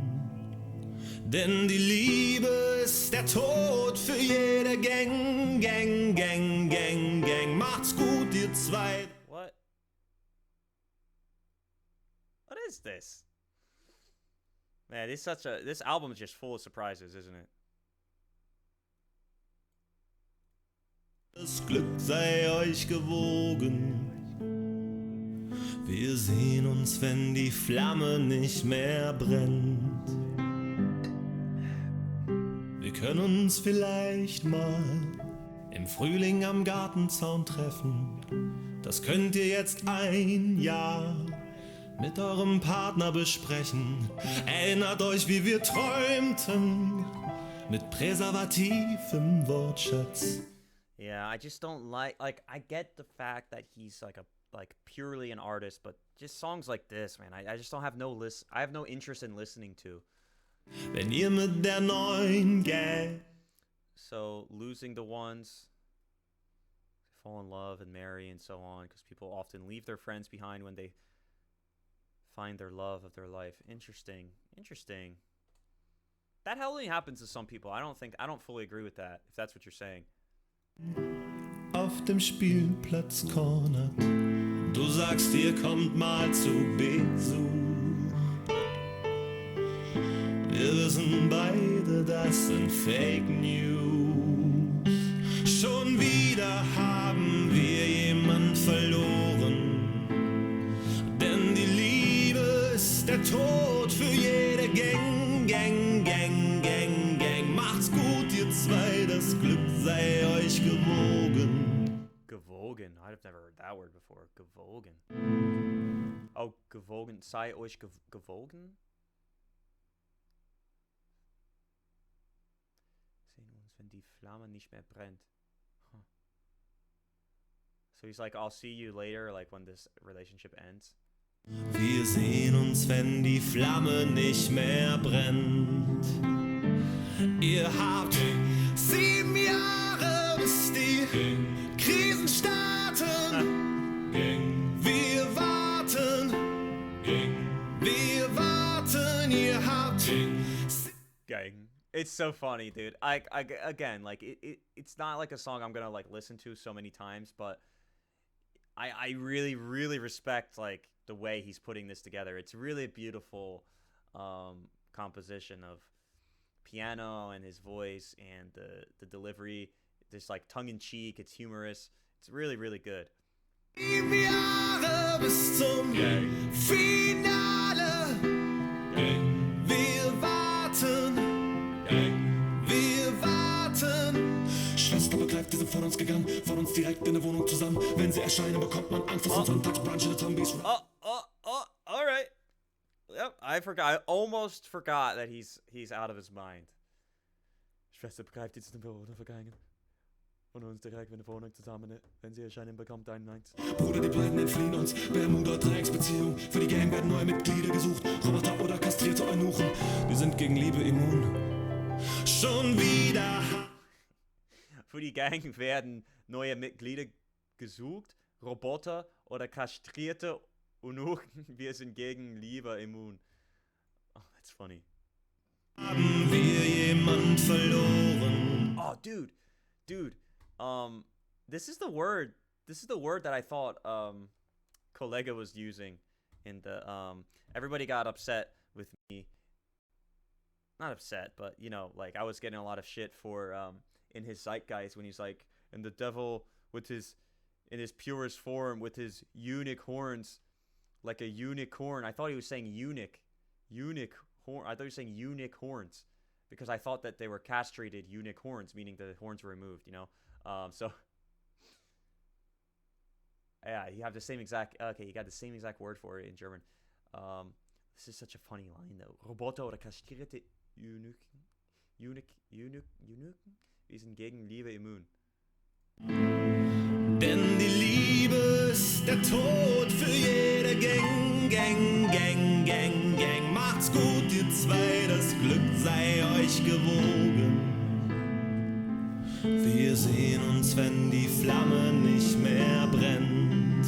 Denn die Liebe ist der Tod für jede Gang, Gang, Gang, Gang, Gang. Macht's gut, ihr zwei. What is this? Man, this album is just full of surprises, isn't it? Das Glück sei euch gewogen. Wir sehen uns, wenn die Flamme nicht mehr brennt. Wir können uns vielleicht mal im Frühling am Gartenzaun treffen. Das könnt ihr jetzt ein Jahr mit eurem Partner besprechen. Erinnert euch, wie wir träumten, mit Präservativ im Wortschatz. Yeah, I just don't like I get the fact that he's like purely an artist, but just songs like this, man, I just don't have I have no interest in listening to. Wenn ihr mit der neuen geht. So losing the ones, fall in love and marry and so on, because people often leave their friends behind when they find their love of their life. Interesting. That only happens to some people. I don't fully agree with that, if that's what you're saying. Auf dem Spielplatz cornert. Du sagst, ihr kommt mal zu Besuch. Wir wissen beide, das sind Fake News. Schon wieder haben wir jemand verloren. Denn die Liebe ist der Tod für jede Gang, Gang, Gang, Gang, Gang. Macht's gut, ihr zwei, das Glück sei euch gewogen. Gewogen? I've never heard that word before. Gewogen. Oh, gewogen. Sei euch gewogen? Sehen uns, wenn die Flamme nicht mehr brennt. Huh. So he's like, I'll see you later, like when this relationship ends. Wir sehen uns, wenn die Flamme nicht mehr brennt. Ihr habt 7 Jahre, bis die Krisen starten. Wir warten, ihr habt. Gang. It's so funny, dude. Again, like it's not like a song I'm gonna like listen to so many times, but I really, really respect like the way he's putting this together. It's really a beautiful composition of piano and his voice and the delivery. Just like tongue in cheek. It's humorous. It's really, really good. Jahre bis zum Finale. Wir warten. Wir warten. Schwester begreift, wir sind von uns gegangen, von uns direkt in der Wohnung zusammen. Wenn sie erscheinen, bekommt man Angst, dass uns Sonntagsbrunch in the Zombies. All right. Yep, I forgot. I almost forgot that he's out of his mind. Schwester begreift, wir sind in der Wohnung gegangen. Von uns direkt in der Wohnung zusammen. Wenn sie erscheinen, bekommt einen Angst. Bruder, die beiden entfliehen uns. Bermuda-Dreiecksbeziehung. Für die Gang werden neue Mitglieder gesucht. Roboter oder kastrierte Eunuchen. Wir sind gegen Liebe immun. Schon wieder. Für die Gang werden neue Mitglieder gesucht. Roboter oder kastrierte Eunuchen. Wir sind gegen Liebe immun. Oh, that's funny. Haben wir jemand verloren? Oh, dude. This is the word that I thought Kollega was using in the everybody got upset with me. Not upset, but you know, like I was getting a lot of shit for in his zeitgeist when he's like, and the devil with his in his purest form with his eunuch horns, like a unicorn. I thought he was saying eunuch horn. I thought he was saying eunuch horns because I thought that they were castrated eunuch horns, meaning the horns were removed, you know. So yeah, you have the same exact. Okay, you got the same exact word for it in German. This is such a funny line though. Roboter oder kastrierte Eunuchen. Wir sind gegen Liebe immun. Denn die Liebe ist der Tod für jede Gang. Macht's gut, ihr zwei, das Glück sei euch gewogen. Wir sehen uns, wenn die Flamme nicht mehr brennt.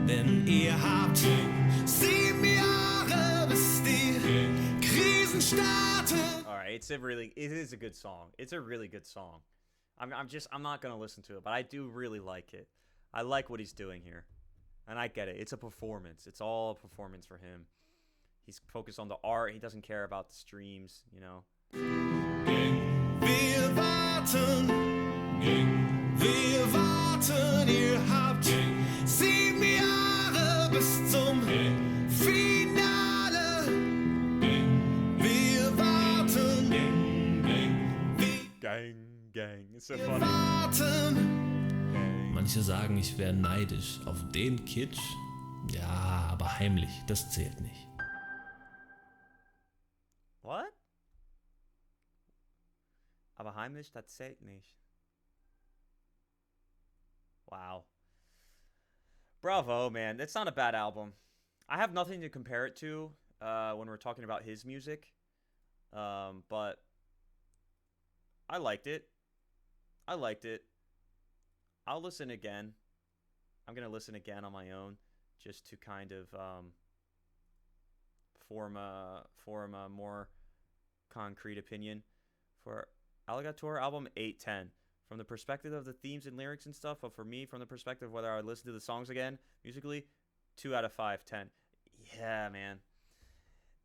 Denn ihr habt 7 Jahre, bis die Krisen starten. Alright, it is a good song. It's a really good song. I'm not gonna listen to it, but I do really like it. I like what he's doing here. And I get it. It's a performance. It's all a performance for him. He's focused on the art. He doesn't care about the streams, you know. Wir warten, ihr habt 7 Jahre bis zum Finale. Wir warten, Gang. It's so funny. Manche sagen, ich wäre neidisch auf den Kitsch. Ja, aber heimlich, das zählt nicht. What? Aber heimlich, das zählt nicht. Wow. Bravo, man. It's not a bad album. I have nothing to compare it to when we're talking about his music. But I liked it. I'll listen again. I'm going to listen again on my own just to kind of form a more concrete opinion for Alligatoah album 810. From the perspective of the themes and lyrics and stuff, but for me, from the perspective of whether I would listen to the songs again, musically, 2 out of 5, 10. Yeah, man.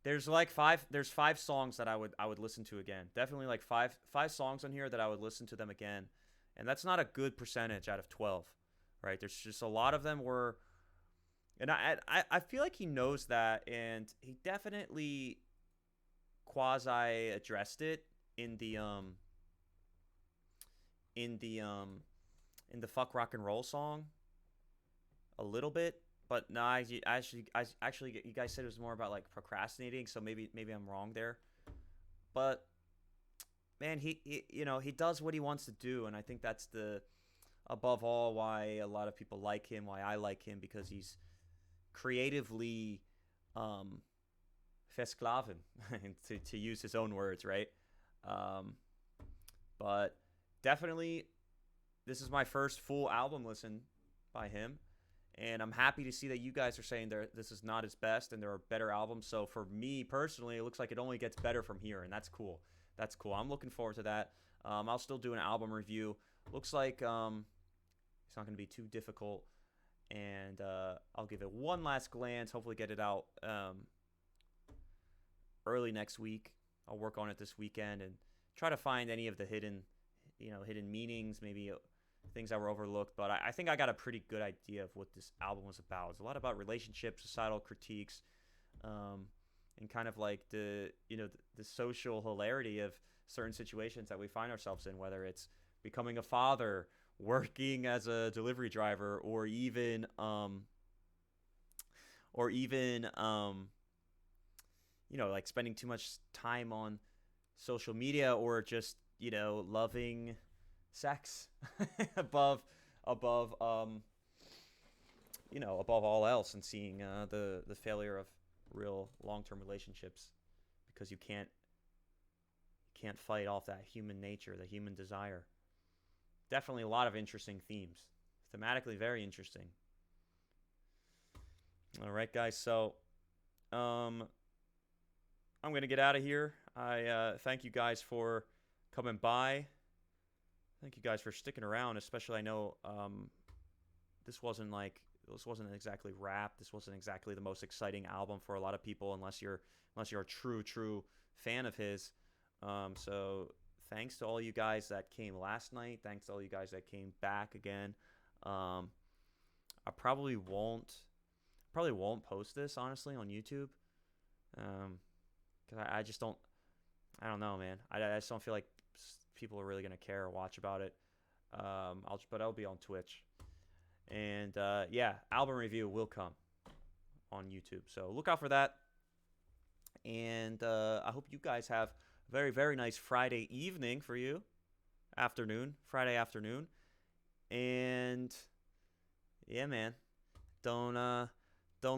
There's 5 songs that I would listen to again. Definitely like five songs on here that I would listen to them again. And that's not a good percentage out of 12, right? There's just a lot of them where, and I feel like he knows that, and he definitely quasi addressed it in the fuck rock and roll song a little bit, but no, I actually you guys said it was more about like procrastinating, so maybe I'm wrong there. But man, he does what he wants to do, and I think that's the above all why a lot of people like him, why I like him, because he's creatively um, versklaven, to use his own words, right? Um, but definitely, this is my first full album listen by him, and I'm happy to see that you guys are saying this is not his best and there are better albums. So for me personally, it looks like it only gets better from here, and that's cool. That's cool. I'm looking forward to that. I'll still do an album review. Looks like it's not going to be too difficult, and I'll give it one last glance. Hopefully, get it out early next week. I'll work on it this weekend and try to find any of the hidden meanings, maybe things that were overlooked. But I think I got a pretty good idea of what this album was about. It's a lot about relationships, societal critiques, and kind of like the social hilarity of certain situations that we find ourselves in, whether it's becoming a father, working as a delivery driver, or even like spending too much time on social media, or just loving sex above all else, and seeing the failure of real long-term relationships because you can't fight off that human nature, the human desire. Definitely a lot of interesting themes, thematically very interesting. All right, guys, so I'm gonna get out of here. I thank you guys for coming by. Thank you guys for sticking around, especially I know this wasn't exactly rap. This wasn't exactly the most exciting album for a lot of people, unless you're a true fan of his. So thanks to all you guys that came last night. Thanks to all you guys that came back again. I probably won't post this honestly on YouTube, because I just don't. I don't know, man. I just don't feel like people are really gonna care or watch about it. But I'll be on Twitch, and album review will come on YouTube. So look out for that. And I hope you guys have a very, very nice Friday evening for you, Friday afternoon, and yeah, man, don't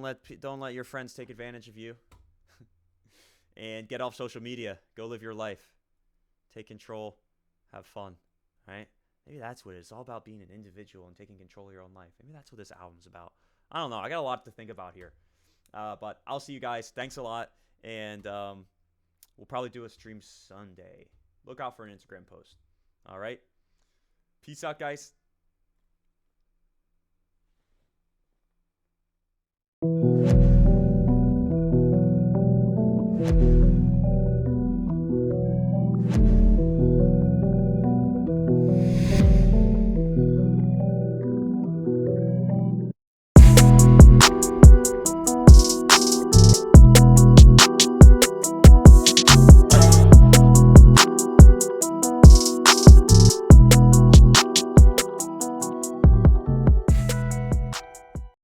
let your friends take advantage of you. And get off social media. Go live your life. Take control. Have fun. Right? Maybe that's what it's all about, being an individual and taking control of your own life. Maybe that's what this album's about. I don't know. I got a lot to think about here. But I'll see you guys. Thanks a lot. And we'll probably do a stream Sunday. Look out for an Instagram post. All right? Peace out, guys.